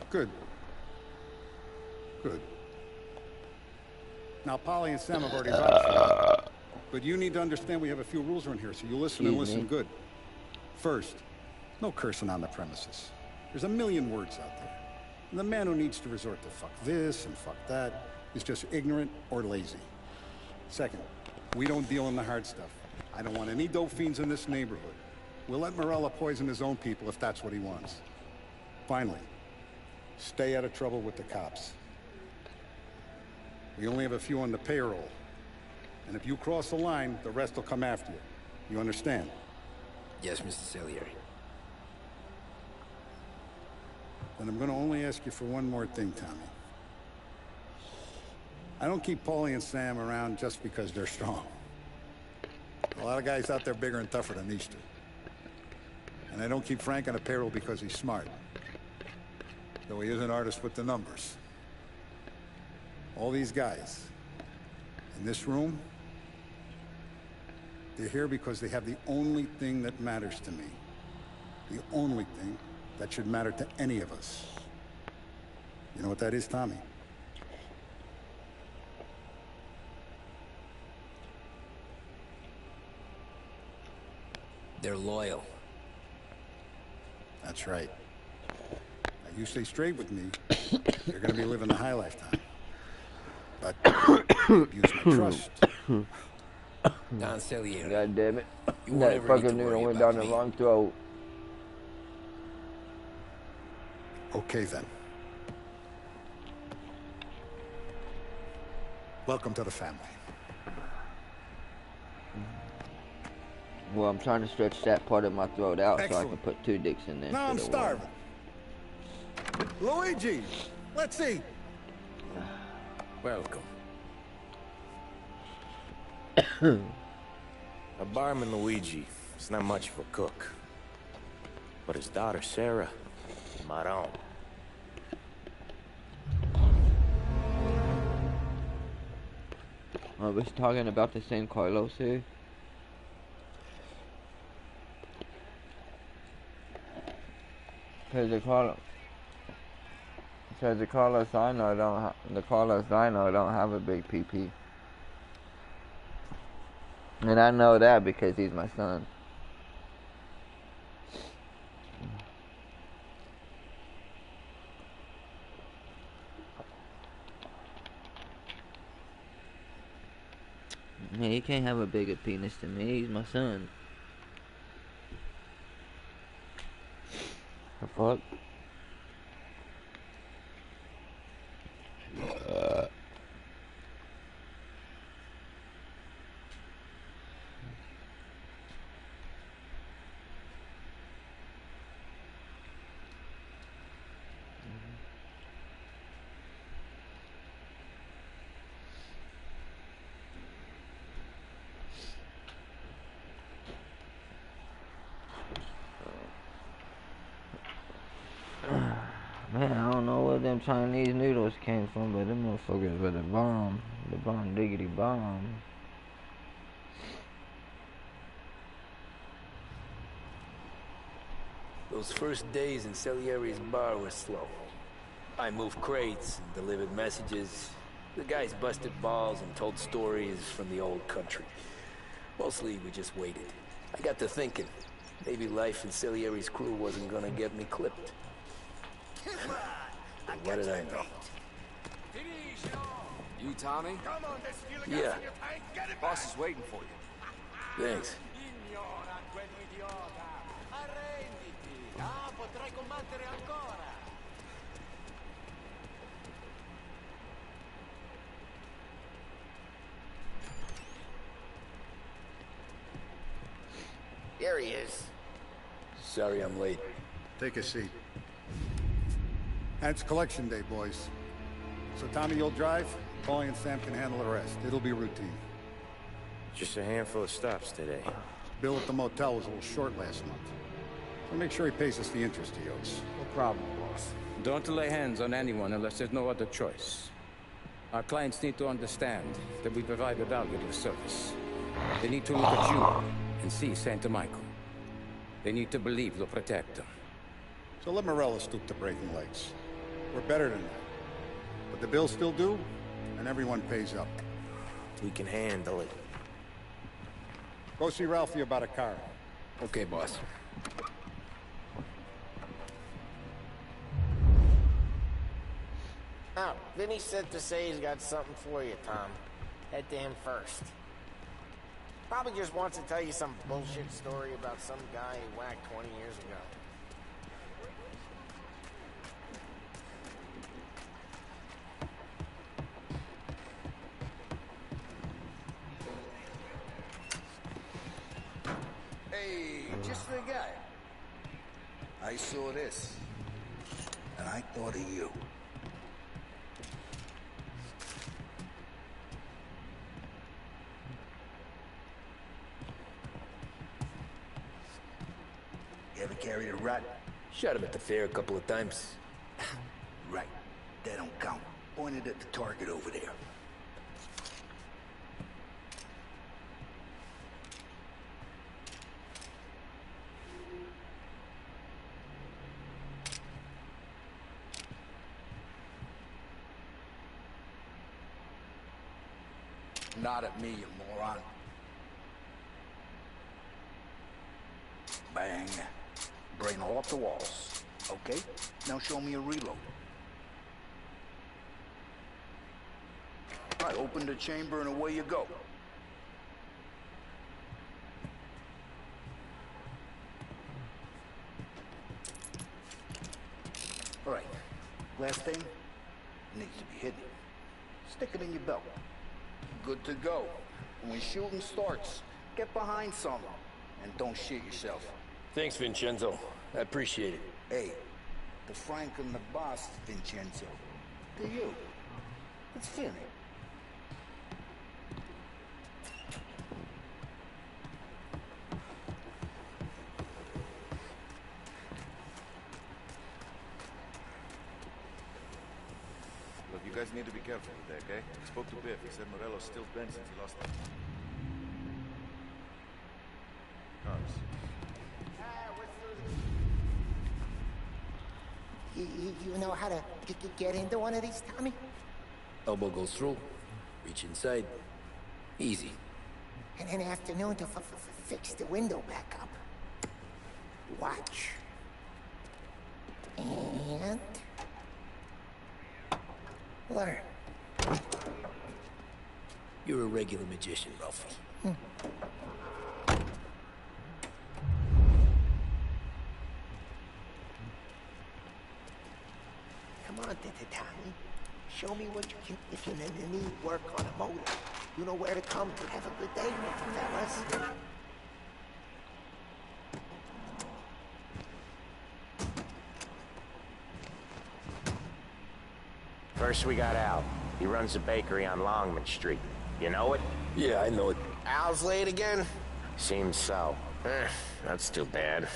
J: Good. Good. Now, Polly and Sam have already vouched for you. But you need to understand we have a few rules around here, so you listen and listen good. First, no cursing on the premises. There's a million words out there. And the man who needs to resort to fuck this and fuck that is just ignorant or lazy. Second, we don't deal in the hard stuff. I don't want any dope fiends in this neighborhood. We'll let Morella poison his own people if that's what he wants. Finally, stay out of trouble with the cops. We only have a few on the payroll. And if you cross the line, the rest will come after you. You understand?
D: Yes, Mr. Salieri.
J: Then I'm going to only ask you for one more thing, Tommy. I don't keep Paulie and Sam around just because they're strong. A lot of guys out there bigger and tougher than these two. And I don't keep Frank on a payroll because he's smart. Though he is an artist with the numbers. All these guys in this room, they're here because they have the only thing that matters to me. The only thing that should matter to any of us. You know what that is, Tommy?
D: They're loyal.
J: That's right. Now, you stay straight with me, you're gonna be living the high lifetime. But use my trust.
D: Don Salieri.
A: God damn it.
D: You won't
A: That
D: ever need
A: fucking
D: to
A: noodle
D: worry
A: went
D: about
A: down the
D: me.
A: wrong throat.
J: Okay, then. Welcome to the family.
A: Well, I'm trying to stretch that part of my throat out so I can
J: Excellent.
A: put 2 dicks in there.
J: Now I'm
A: instead of one.
J: starving. Luigi, let's eat.
E: Welcome. A barman Luigi is not much of a cook. But his daughter Sarah, Maron.
A: I was talking about the same Carlos here. Because the Carlos I know don't have a big PP. And I know that because he's my son. Yeah, he can't have a bigger penis than me. He's my son. The fuck? Man, I don't know where them Chinese noodles came from, but them motherfuckers were the bomb. The bomb diggity bomb.
D: Those first days in Salieri's bar were slow. I moved crates and delivered messages. The guys busted balls and told stories from the old country. Mostly we just waited. I got to thinking, maybe life in Salieri's crew wasn't gonna get me clipped. But what did I know?
K: You Tommy?
D: Yeah.
K: Boss is waiting for you.
D: Thanks.
F: Here he is.
D: Sorry I'm late.
J: Take a seat. And it's collection day, boys. So Tommy, you'll drive. Paulie and Sam can handle the rest. It'll be routine.
E: Just a handful of stops today.
J: Bill at the motel was a little short last month. So make sure he pays us the interest he owes.
K: No problem, boss.
N: Don't lay hands on anyone unless there's no other choice. Our clients need to understand that we provide a valuable service. They need to look at you and see Santa Michael. They need to believe you'll protect them.
J: So let Morella stoop to breaking legs. We're better than that. But the bill's still due, and everyone pays up.
E: We can handle it.
J: Go see Ralphie about a car.
D: Okay, boss.
F: Oh, Vinny said to say he's got something for you, Tom. Head to him first. Probably just wants to tell you some bullshit story about some guy he whacked 20 years ago.
H: Hey, just the guy. I saw this, and I thought of you. You ever carried a rat?
D: Shot him at the fair a couple of times.
H: Right. That don't count. Pointed at the target over there. Not at me, you moron. Bang. Brain off the walls. Okay? Now show me a reload. Right, open the chamber and away you go. All right. Last thing needs to be hidden. Stick it in your belt. Good to go. When shooting starts, get behind some and don't shit yourself.
D: Thanks, Vincenzo. I appreciate it.
H: Hey, the Frank and the boss, Vincenzo. To you. It's fair.
O: Look, you guys need to be careful today, okay? I spoke to Biff. He said Morello's still bent since he lost him. Cars.
L: You know how to get into one of these, Tommy?
D: Elbow goes through. Reach inside. Easy.
L: And an afternoon to fix the window back up. Watch. And... learn.
D: You're a regular magician, Ralphie.
L: Come on, Tommy. Show me what you can. If you need work on a motor, you know where to come to. Have a good day, fellas.
E: First we got Al. He runs a bakery on Longman Street. You know it?
D: Yeah, I know it.
F: Al's late again?
E: Seems so.
F: That's too bad.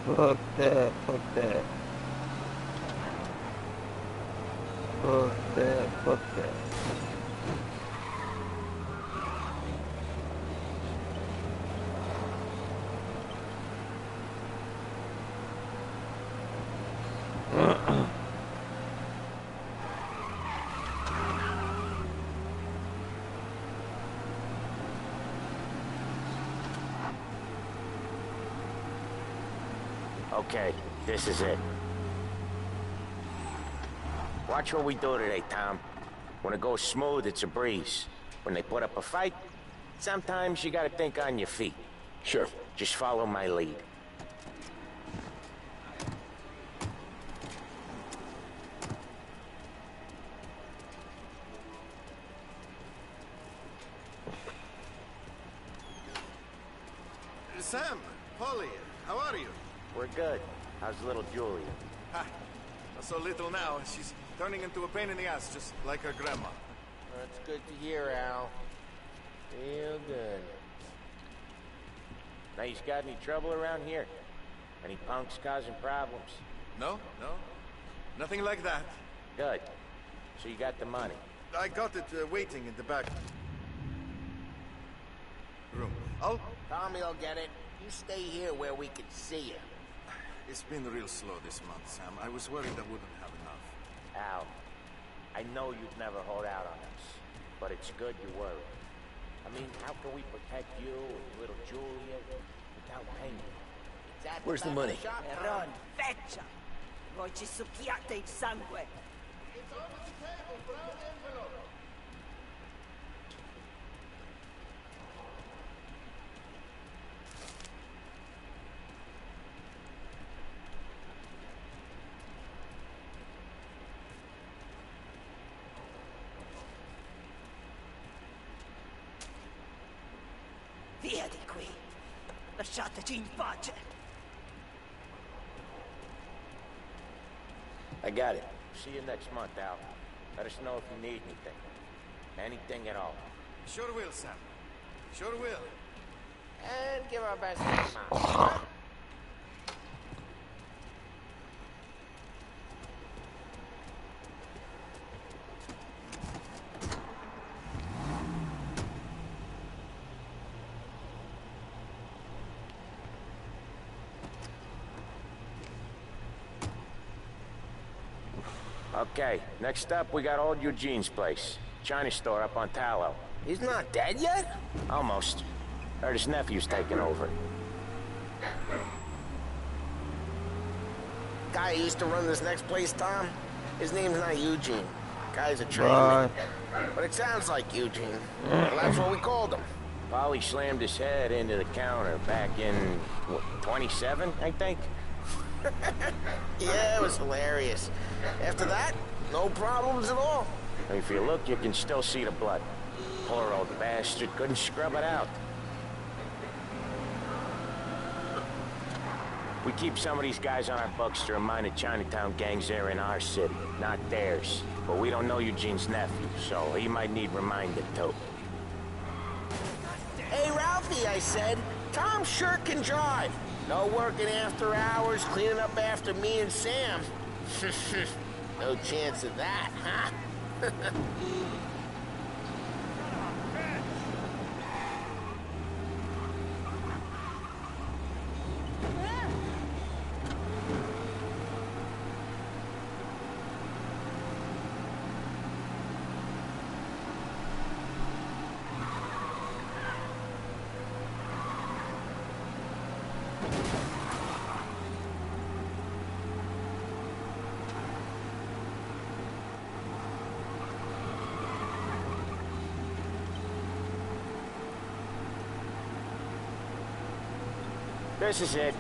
A: Fuck that, fuck that. Fuck that, fuck that.
E: Okay, this is it. Watch what we do today, Tom. When it goes smooth, it's a breeze. When they put up a fight, sometimes you gotta think on your feet.
D: Sure.
E: Just follow my lead.
O: Sam, Polly, how are you?
E: We're good. How's little Julia?
O: Ha! Not so little now. She's turning into a pain in the ass, just like her grandma.
F: That's good to hear, Al. Real good.
E: Now, you got any trouble around here? Any punks causing problems?
O: No. Nothing like that.
E: Good. So you got the money?
O: I got it waiting in the back room.
F: Tommy'll get it. You stay here where we can see you.
O: It's been real slow this month, Sam. I was worried I wouldn't have enough.
E: Al, I know you'd never hold out on us, but it's good you worry. I mean, how can we protect you and little Julia without paying you?
D: Where's the money?
P: Ron, feccia! Voi ci succhiate il sangue! Via di qui! Lasciateci in pace!
E: I got it. See you next month, Al. Let us know if you need anything. Anything at all.
O: Sure will, Sam. Sure will.
F: And give our best to the Mafia.
E: Okay, next up, we got old Eugene's place. China store up on Tallow.
F: He's not dead yet?
E: Almost. Heard his nephew's taking over.
F: Guy who used to run this next place, Tom? His name's not Eugene. Guy's a trainman. But it sounds like Eugene. Well, that's what we called him.
E: Polly slammed his head into the counter back in, what, 27, I think?
F: Yeah, it was hilarious. After that, no problems at all.
E: If you look, you can still see the blood. Poor old bastard couldn't scrub it out. We keep some of these guys on our books to remind the Chinatown gangs they're in our city, not theirs. But we don't know Eugene's nephew, so he might need reminded too.
F: Hey, Ralphie, I said, Tom sure can drive. No working after hours, cleaning up after me and Sam. No chance of that, huh?
E: This is it.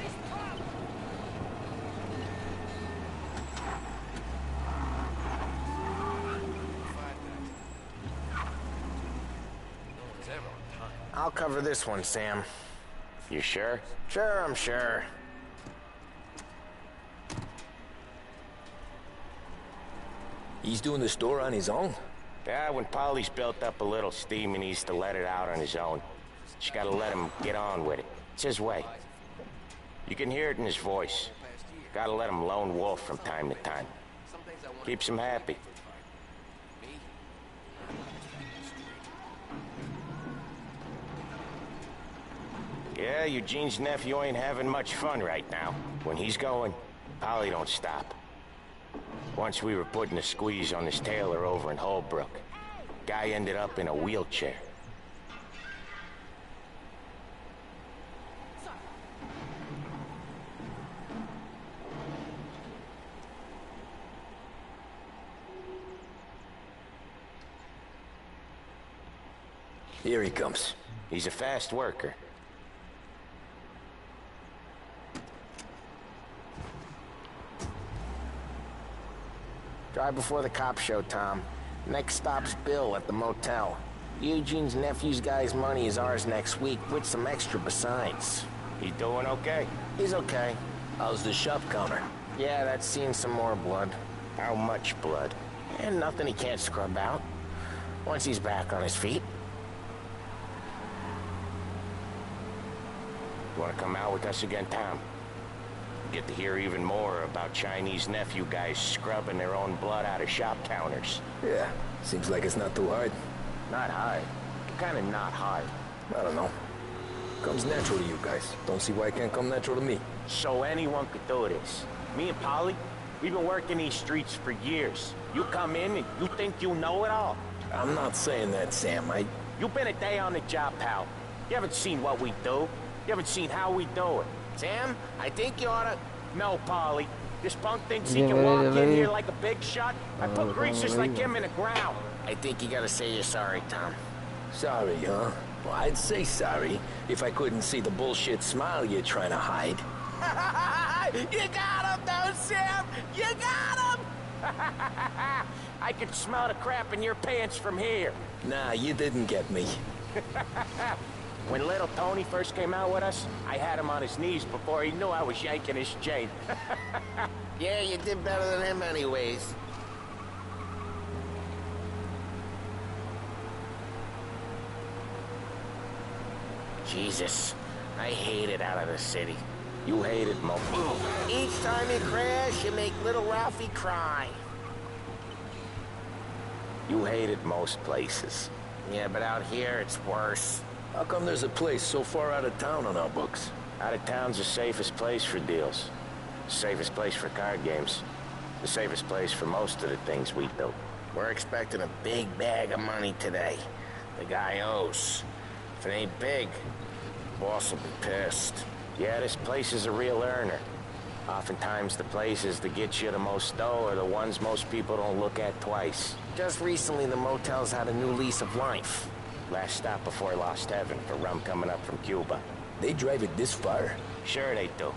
F: I'll cover this one, Sam.
E: You sure?
F: Sure, I'm sure.
D: He's doing the store on his own?
E: Yeah, when Polly's built up a little steam, he needs to let it out on his own. Just gotta let him get on with it. It's his way. You can hear it in his voice. Gotta let him lone wolf from time to time. Keeps him happy. Yeah, Eugene's nephew ain't having much fun right now. When he's going, Polly don't stop. Once we were putting a squeeze on this tailor over in Holbrook. Guy ended up in a wheelchair.
D: Here he comes.
E: He's a fast worker.
F: Drive before the cops show, Tom. Next stop's Bill at the motel. Eugene's nephew's guy's money is ours next week, with some extra besides.
E: He doing okay?
F: He's okay.
D: How's the shop counter?
F: Yeah, that's seen some more blood.
E: How much blood?
F: And nothing he can't scrub out. Once he's back on his feet.
E: You want to come out with us again, Tom? Get to hear even more about Chinese nephew guys scrubbing their own blood out of shop counters.
D: Yeah, seems like it's not too hard.
E: Not hard. Kind of not hard.
D: I don't know. Comes natural to you guys. Don't see why it can't come natural to me.
E: So anyone could do this. Me and Polly, we've been working these streets for years. You come in and you think you know it all.
D: I'm not saying that, Sam.
E: You've been a day on the job, pal. You haven't seen what we do. You haven't seen how we do it.
F: Sam, I think you oughta...
E: No, Polly. This punk thinks he can walk in here like a big shot. I put greasers like him in the ground.
F: I think you gotta say you're sorry, Tom.
D: Sorry, huh? Well, I'd say sorry if I couldn't see the bullshit smile you're trying to hide.
F: You got him, though, Sam! You got him!
E: I could smell the crap in your pants from here.
D: Nah, you didn't get me.
E: When little Tony first came out with us, I had him on his knees before he knew I was yanking his chain.
F: Yeah, you did better than him anyways. Jesus, I hate it out of the city.
B: You hate it, Mo.
F: Each time you crash, you make little Ralphie cry.
B: You hate it most places.
F: Yeah, but out here, it's worse.
D: How come there's a place so far out of town on our books?
B: Out of town's the safest place for deals. The safest place for card games. The safest place for most of the things we do.
F: We're expecting a big bag of money today. The guy owes. If it ain't big, boss will be pissed.
B: Yeah, this place is a real earner. Oftentimes the places that get you the most dough are the ones most people don't look at twice.
F: Just recently, the motel's had a new lease of life.
B: Last stop before Lost Heaven for rum coming up from Cuba.
D: They drive it this far?
B: Sure they do.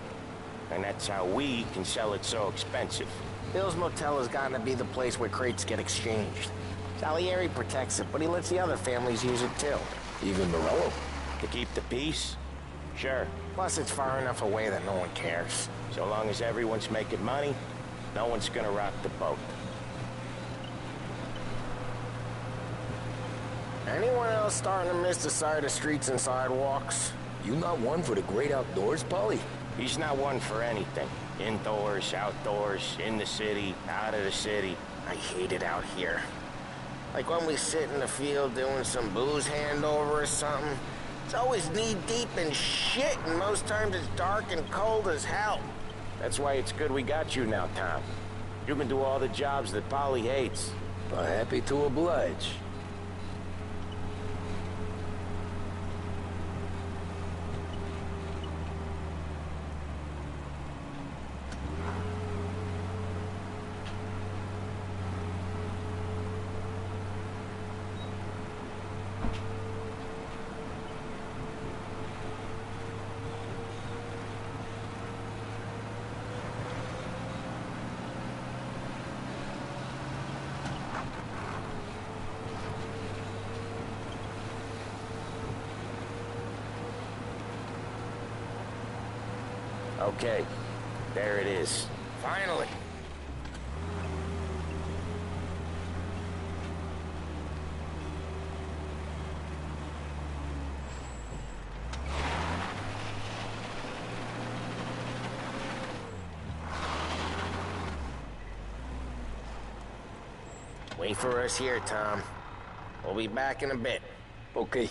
B: And that's how we can sell it so expensive.
F: Bill's Motel has gotten to be the place where crates get exchanged. Salieri protects it, but he lets the other families use it too.
D: Even Morello?
B: To keep the peace? Sure.
F: Plus, it's far enough away that no one cares.
B: So long as everyone's making money, no one's gonna rock the boat.
F: Anyone else starting to miss the side of streets and sidewalks?
D: You not one for the great outdoors, Paulie?
B: He's not one for anything. Indoors, outdoors, in the city, out of the city.
F: I hate it out here. Like when we sit in the field doing some booze handover or something. It's always knee-deep in shit, and most times it's dark and cold as hell.
B: That's why it's good we got you now, Tom. You can do all the jobs that Polly hates.
D: Happy to oblige.
B: Okay, there it is.
F: Finally. Wait for us here, Tom. We'll be back in a bit.
D: Okay.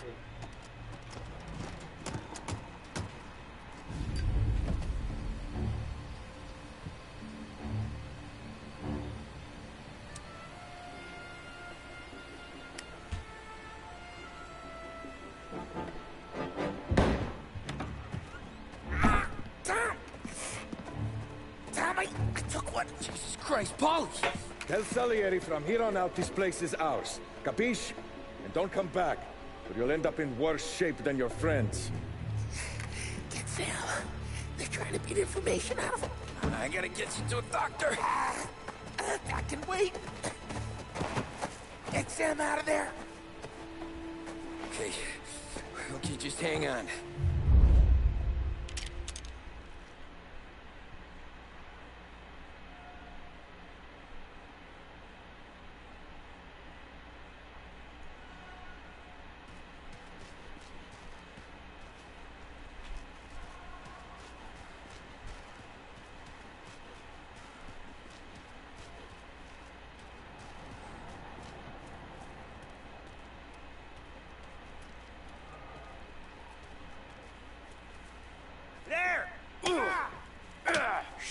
Q: Christ, Paulie! Tell Salieri from here on out this place is ours. Capiche? And don't come back, or you'll end up in worse shape than your friends.
L: Get Sam. They're trying to beat information out of him.
Q: I gotta get you to a doctor.
L: I can wait. Get Sam out of there.
Q: Okay. Okay, just hang on.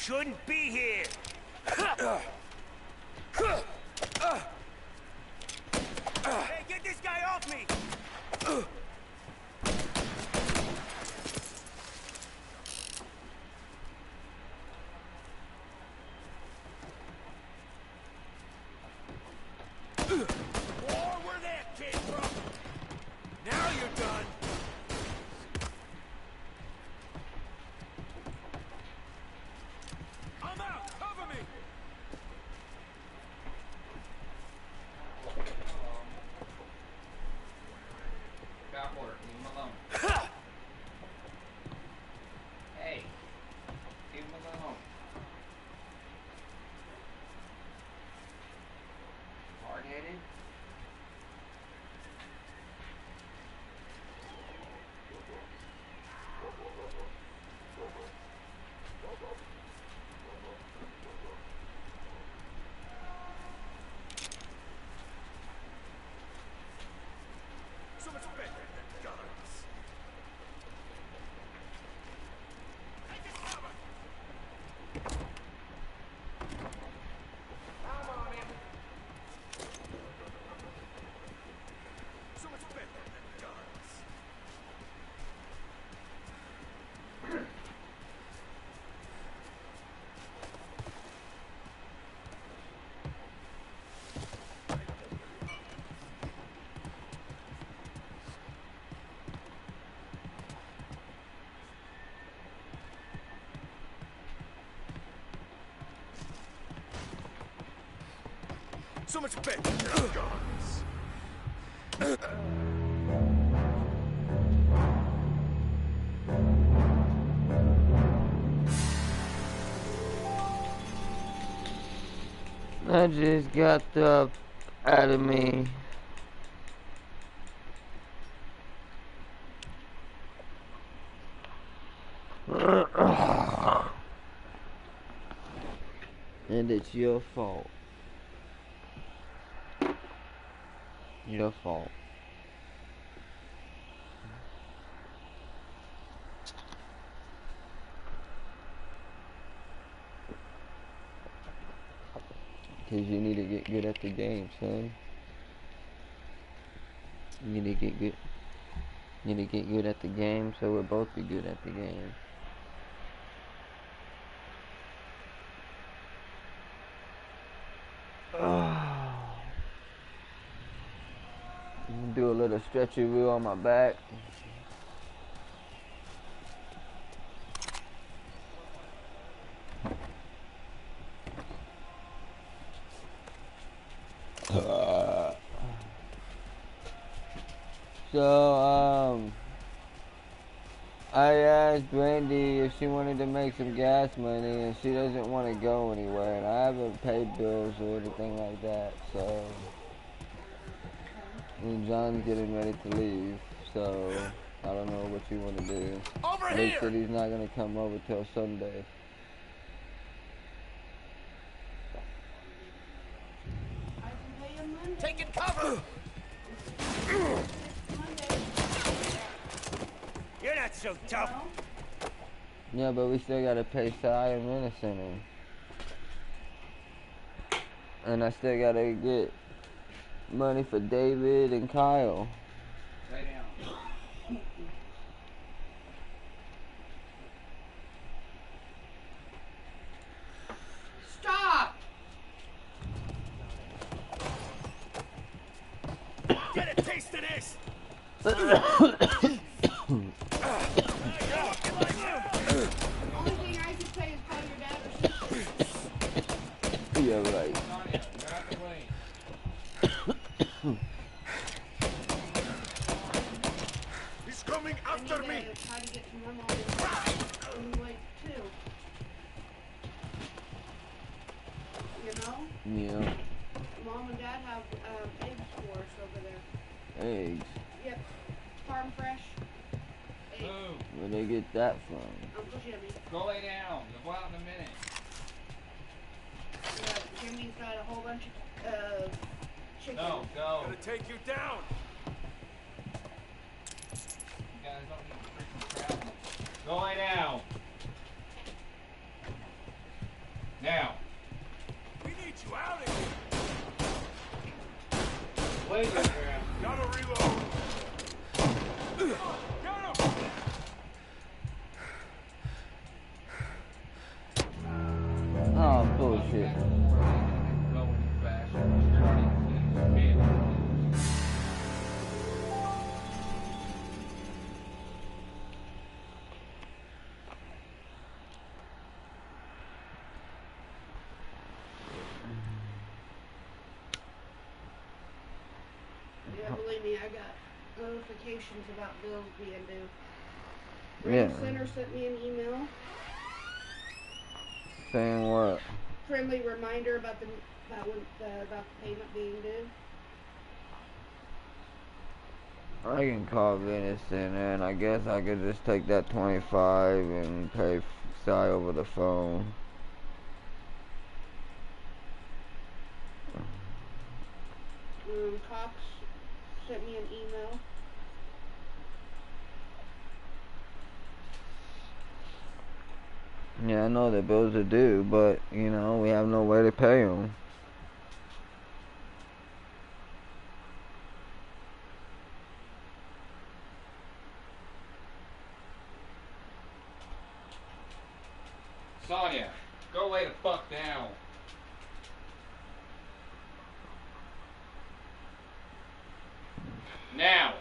M: Shouldn't be here. Hey, get this guy off me! Oh, where that came from? Now you're done. I'm out! Cover me!
G: Backwater, leave him alone. Hey, leave him alone. Hard-headed?
M: much better than guns. Take cover. I'm on him. So much better than guns. So much better than guns.
A: That just got the out of me. And it's your fault. Your fault. Cause you need to get good at the game, son. You need to get good. You need to get good at the game, so we'll both be good at the game. Do a little stretchy wheel on my back. So, I asked Brandy if she wanted to make some gas money, and she doesn't want to go anywhere, and I haven't paid bills or anything like that, so... And John's getting ready to leave, so I don't know what you want to do. Luke said he's not going to come over till Sunday.
F: Taking cover!
M: You're not so tough.
A: Yeah, but we still got to pay Cy and Renison. And I still got to get money for David and Kyle.
G: Lay down.
I: Stop!
M: Get a taste of this!
I: The only thing I can say is call your dad or sister.
A: Yeah, right.
M: He's coming after me!
I: Try to get some normal like too. You know?
A: Yeah.
I: Mom and Dad have eggs for us over there.
A: Eggs.
I: Yep. Farm fresh. Eggs.
A: Where they get that from?
I: Uncle Jimmy.
G: Go lay down. You'll go out in a minute.
I: Yeah, Jimmy's got a whole bunch of chicken.
G: No, go.
M: Gonna take you down!
G: You guys don't need to freaking travel. Go lay down. Now.
M: We need you out of here!
G: Lay there, Graham.
M: Gotta reload! Get him!
A: Oh, bullshit.
I: Yeah, believe me, I got notifications about bills being due.
A: Yeah.
I: Center sent me an email.
A: Saying what?
I: Friendly reminder about the payment being due.
A: I can call Venison, and I guess I could just take that 25 and pay Cy over the phone.
I: Cox sent me an email
A: Yeah, I know the bills are due, but, you know, we have no way to pay them.
G: Sonya, go lay the fuck down. Now.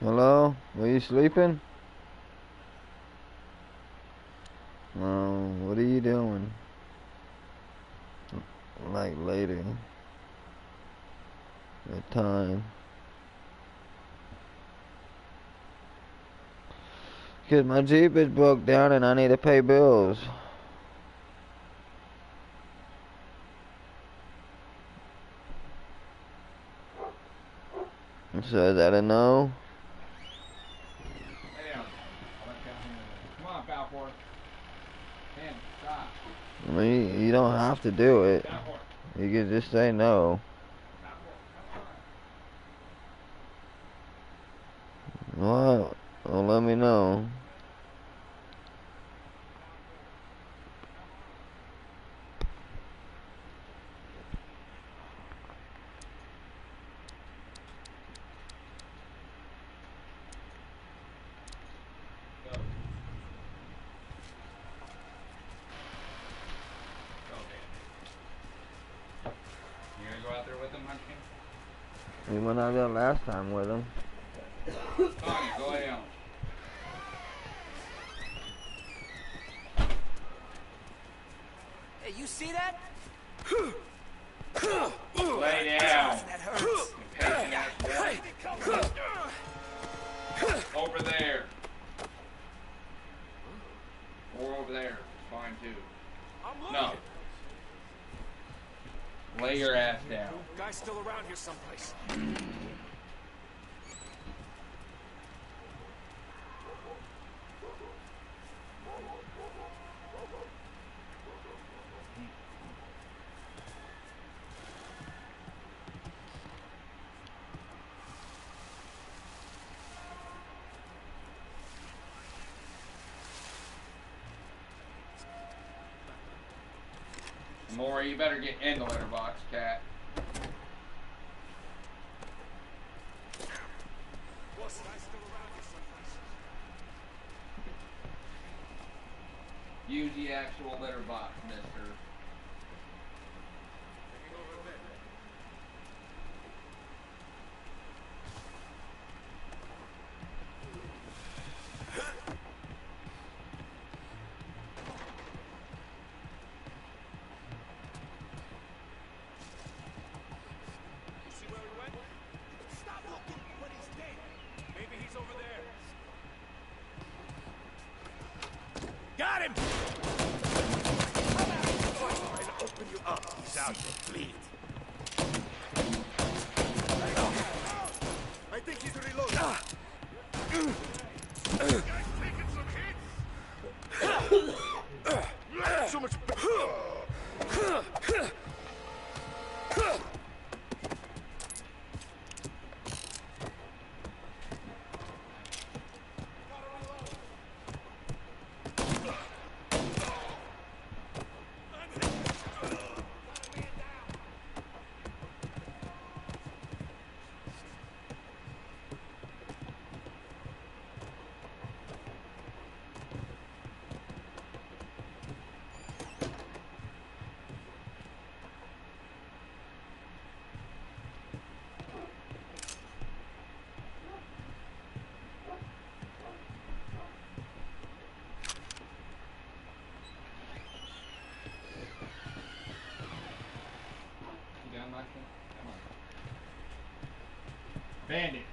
A: Hello? Were you sleeping? What are you doing? Like later. What time? Cause my Jeep is broke down and I need to pay bills. So is that a no?
G: Lay down. I'll let Catherine in there. Come on, Balfour. Man, stop.
A: I mean, you don't have to do it. You can just say no. Well, let me know.
G: You gonna go out there with him, Munchkin?
A: We went out there last time with him.
G: Sonya, go lay down.
R: Hey, you see that?
G: Lay down.
R: That hurts.
G: Over there. Or over there. Fine too. No. Lay your ass down.
R: Guy's still around here someplace.
G: Maury, you better get in the litter box, cat. Use the actual litter box, mister.
M: Got him! Open you up. He's out there. Bleed. I think he's reloading. Guys taking some hits. So much.
G: Bandit.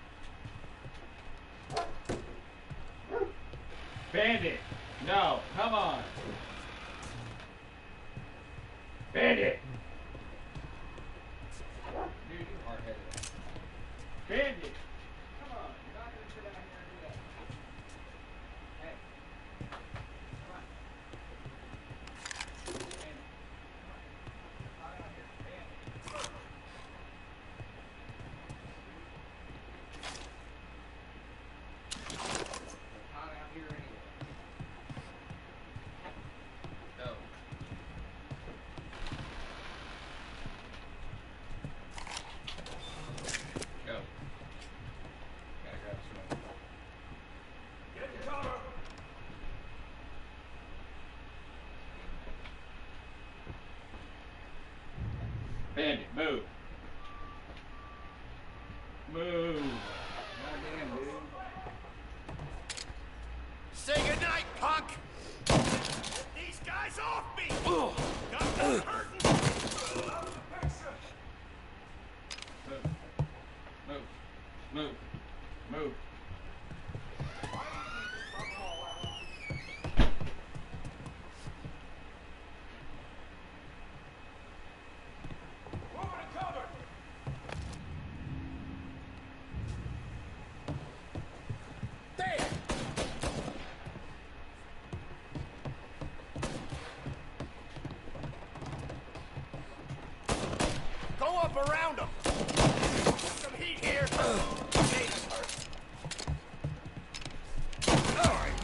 G: Bandit. No, come on. Bandit. Dude, you hard-headed. Bandit. Come on. You're not going to sit down here and do that. Hey. Come on. Bandit. Come on. Out here. Bandit. Hot out here anyway. Go. Go. Gotta grab some. Get your cover. Bandit, move. Move. Goddamn, dude.
M: Say goodnight, punk! Get these guys off me! Got one hurting!
G: Move. Move. Move.
M: Go up around them! Some heat here! Natives hurt. All right.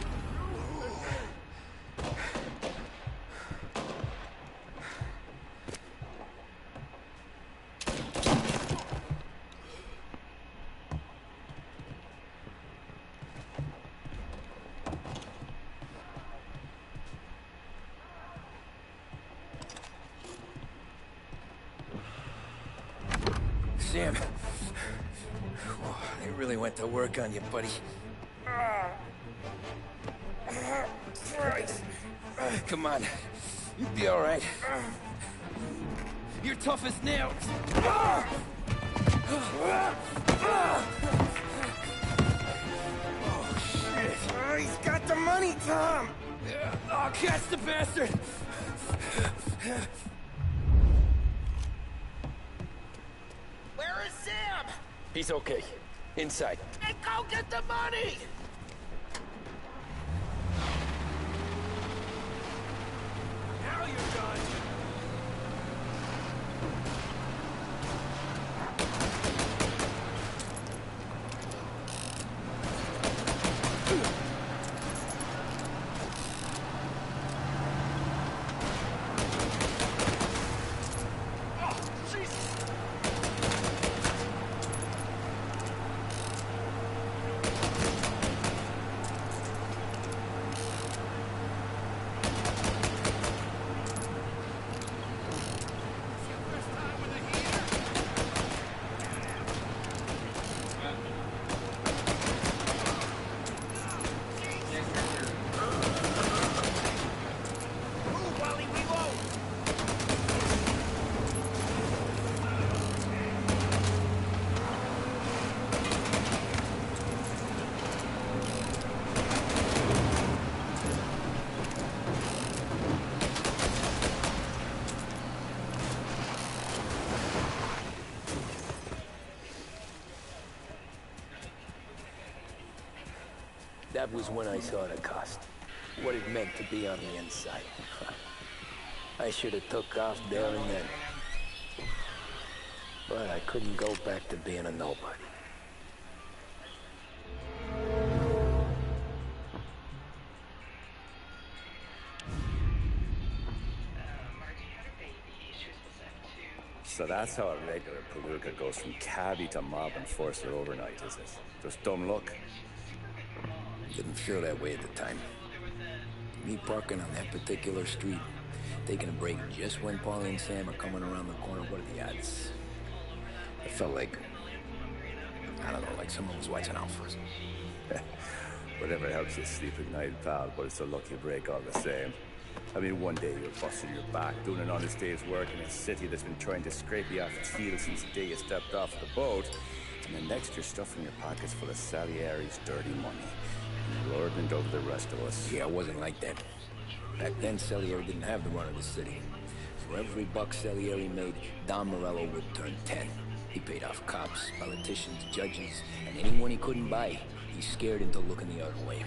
D: Sam. Whoa, they really went to work on you, buddy. Christ. Come on. You'll be all right. You're tough as nails. Oh, shit. He's got the money, Tom. Oh, catch the bastard.
M: Where is Sam?
D: He's okay. Inside.
M: Hey, go get the money! Now you're done.
D: That was when I saw the cost. What it meant to be on the inside. I should have took off there and then. But I couldn't go back to being a nobody.
B: So that's how a regular palooka goes from cabbie to mob enforcer overnight, is it? Just dumb luck?
D: Didn't feel that way at the time. Me parking on that particular street, taking a break just when Paulie and Sam are coming around the corner, what are the odds? It felt like, I don't know, like someone was watching out for us.
B: Whatever helps you sleep at night, pal, but it's a lucky break all the same. I mean, one day you're busting your back, doing an honest day's work in a city that's been trying to scrape you off its heels since the day you stepped off the boat, And then next you're stuffing your pockets full of Salieri's dirty money. And lording it over the rest of us.
D: Yeah, it wasn't like that. Back then, Salieri didn't have the run of the city. For every buck Salieri made, Don Morello would turn 10. He paid off cops, politicians, judges, and anyone he couldn't buy, he scared into looking the other way.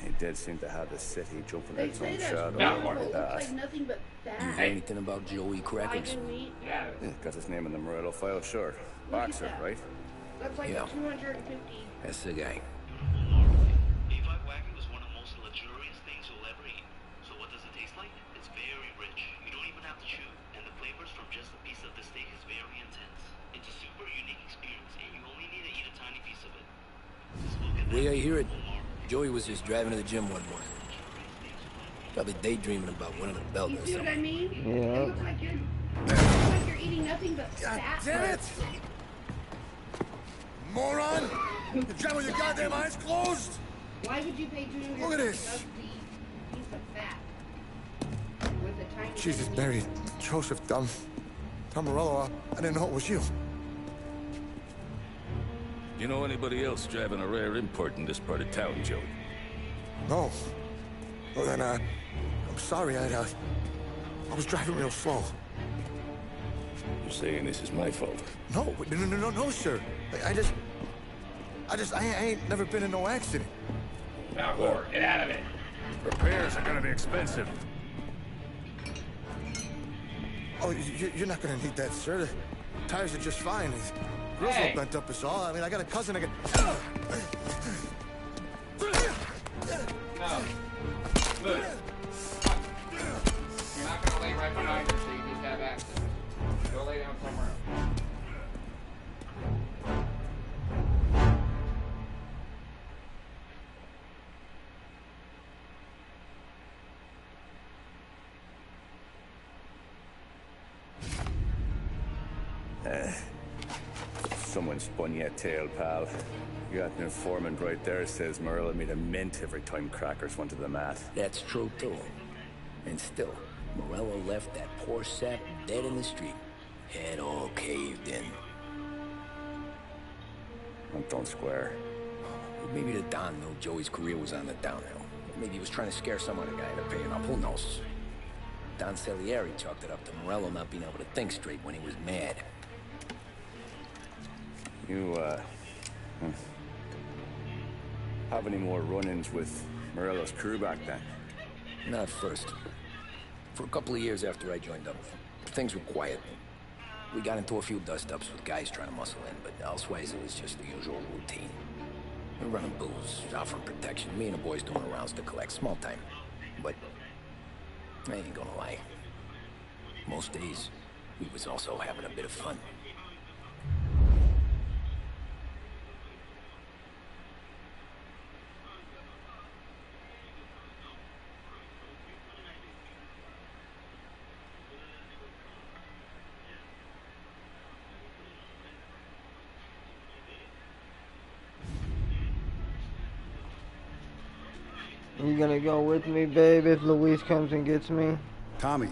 B: He did seem to have the city jumping
I: They
B: its
I: say
B: own
I: that's
B: shadow.
I: beautiful.
B: Look
I: It
B: at
I: looks
B: that.
I: like nothing but that.
D: You hear anything about Joey Crackers?
I: Wagon meat.
B: Yeah, got his name in the Morello file, sure. Boxer,
I: that.
B: right?
I: That's like
D: Yeah.
I: 250.
D: That's the guy.
S: Beef wagon is one of the most luxurious things you'll ever eat. So what does it taste like? It's very rich. You don't even have to chew. And the flavors from just a piece of the steak is very intense. It's a super unique experience, and you only need to eat a tiny piece of it.
D: The way I hear it, Joey was just driving to the gym one morning. Probably daydreaming about winning a belt
I: You
D: or
I: see what I
D: something.
I: mean?
A: Yeah.
I: It looks like you're eating nothing but fat.
Q: Damn it! Moron! You're driving with your goddamn eyes closed!
I: Why would you pay $200
Q: Look at this.
I: just to eat a piece of fat with a tiny
Q: Jesus,
I: bit of
Q: Mary, Joseph, Tom Morello, I didn't know it was you.
T: You know anybody else driving a rare import in this part of town, Joey?
Q: No. Well, then, I'm sorry, I was driving real slow.
T: You're saying this is my fault?
Q: No, no, sir. I ain't never been in no accident.
G: Now, Gore, get out of it.
T: Repairs are gonna be expensive.
Q: Oh, you're not gonna need that, sir. The tires are just fine. The grill's
G: Hey.
Q: all bent up is all. I mean, I got a cousin I can...
G: No. Look. You're not gonna lay right behind her so you just have access. Go lay down somewhere else.
B: Someone spun you a tail, pal. You got an informant right there says Morello made a mint every time Crackers went to the mat.
D: That's true, too. And still, Morello left that poor sap dead in the street. Head all caved in.
B: Don't square.
D: Maybe the Don knew Joey's career was on the downhill. Maybe he was trying to scare some other guy into paying up. Who knows? Don Salieri chalked it up to Morello not being able to think straight when he was mad.
B: You, have any more run-ins with Morello's crew back then?
D: Not first. For a couple of years after I joined up, things were quiet. We got into a few dust-ups with guys trying to muscle in, but elsewise it was just the usual routine. We're running booze, offering protection, me and the boys doing rounds to collect, small time. But I ain't gonna lie. Most days, we was also having a bit of fun.
A: You gonna go with me, babe, if Luis comes and gets me?
J: Tommy,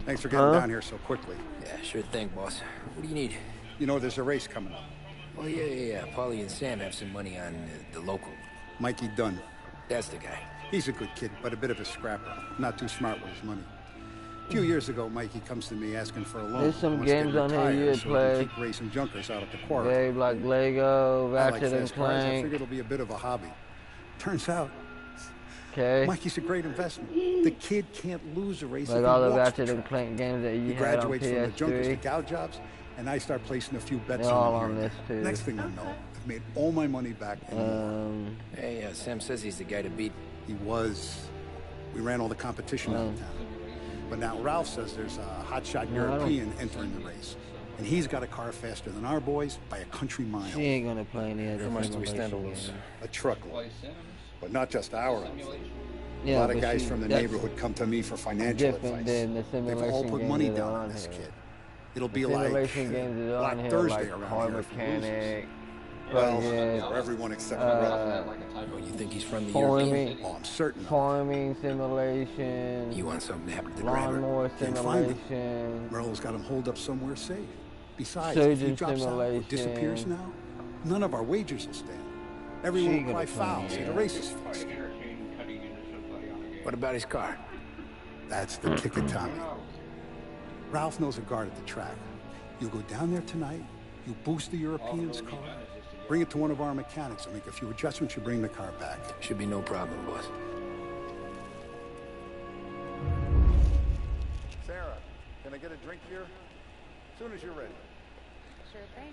J: thanks for getting down here so quickly.
D: Yeah, sure thing, boss. What do you need?
J: You know, there's a race coming up.
D: Oh, yeah. Paulie and Sam have some money on the local.
J: Mikey Dunn.
D: That's the guy.
J: He's a good kid, but a bit of a scrapper. Not too smart with his money. A few years ago, Mikey comes to me asking for a loan.
A: There's some
J: Wants to
A: games on here
J: retire
A: you had
J: so he can
A: played.
J: keep racing junkers out at the quarry.
A: Babe, like Lego,
J: I like
A: Ratchet and
J: fast cars. I
A: Clank.
J: figured it'll be a bit of a hobby. Turns out,
A: Okay.
J: Mikey's a great investment. The kid can't lose a race.
A: Like
J: if
A: all
J: he
A: the
J: walks
A: Ratchet and Clank games that
J: He
A: you had on
J: graduates from the junkers to
A: PS3.
J: gal jobs, and I start placing a few bets
A: They're all
J: on
A: on
J: here.
A: this, too.
J: Next thing you know, I've made all my money back.
D: Hey, Sam says he's the guy to beat.
J: He was. We ran all the competition out of town. But now Ralph says there's a hotshot
A: No, I don't-
J: European entering the race. And he's got a car faster than our boys by a country mile.
A: She ain't gonna play any of the
D: How much do we stand to
A: simulation
D: lose?
J: A truckload. But not just our own.
A: Yeah,
J: a lot of
A: but
J: guys
A: she-
J: from the
A: that's
J: neighborhood come to me for financial
A: different
J: advice.
A: than the
J: They've all
A: simulation
J: put
A: games
J: money
A: that
J: down
A: are
J: on
A: on
J: this
A: here.
J: kid. It'll
A: The
J: be like
A: simulation games that are
J: Black
A: on here,
J: Thursday
A: like
J: around
A: car
J: here for losers.
A: mechanic.
J: Well,
A: fucking,
J: for everyone except for Ralph.
D: Oh, you think he's from the
A: farming,
D: European?
J: Oh, I'm certain.
A: farming simulation.
D: You want something to happen to the driver?
A: Lawnmower
J: Can't find him.
A: simulation.
J: Merle's got him holed up somewhere safe. Besides, if he
A: Surgeon
J: drops out or disappears
A: simulation.
J: now, none of our wagers will stand. Everyone will cry foul, say the race is fixed.
D: What about his car?
J: That's the ticket, Tommy. Ralph knows a guard at the track. You go down there tonight, you boost the European's car, bring it to one of our mechanics and make a few adjustments, you bring the car back.
D: Should be no problem, boss.
J: Sarah, can I get a drink here? As soon as you're ready.
U: Sure thing.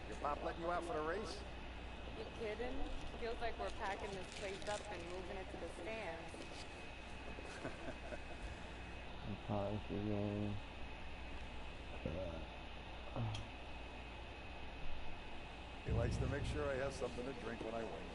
J: Your pop letting you out for the race?
U: You kidding? Feels like we're packing this place up and moving it to the stands.
J: He likes to make sure I have something to drink when I win.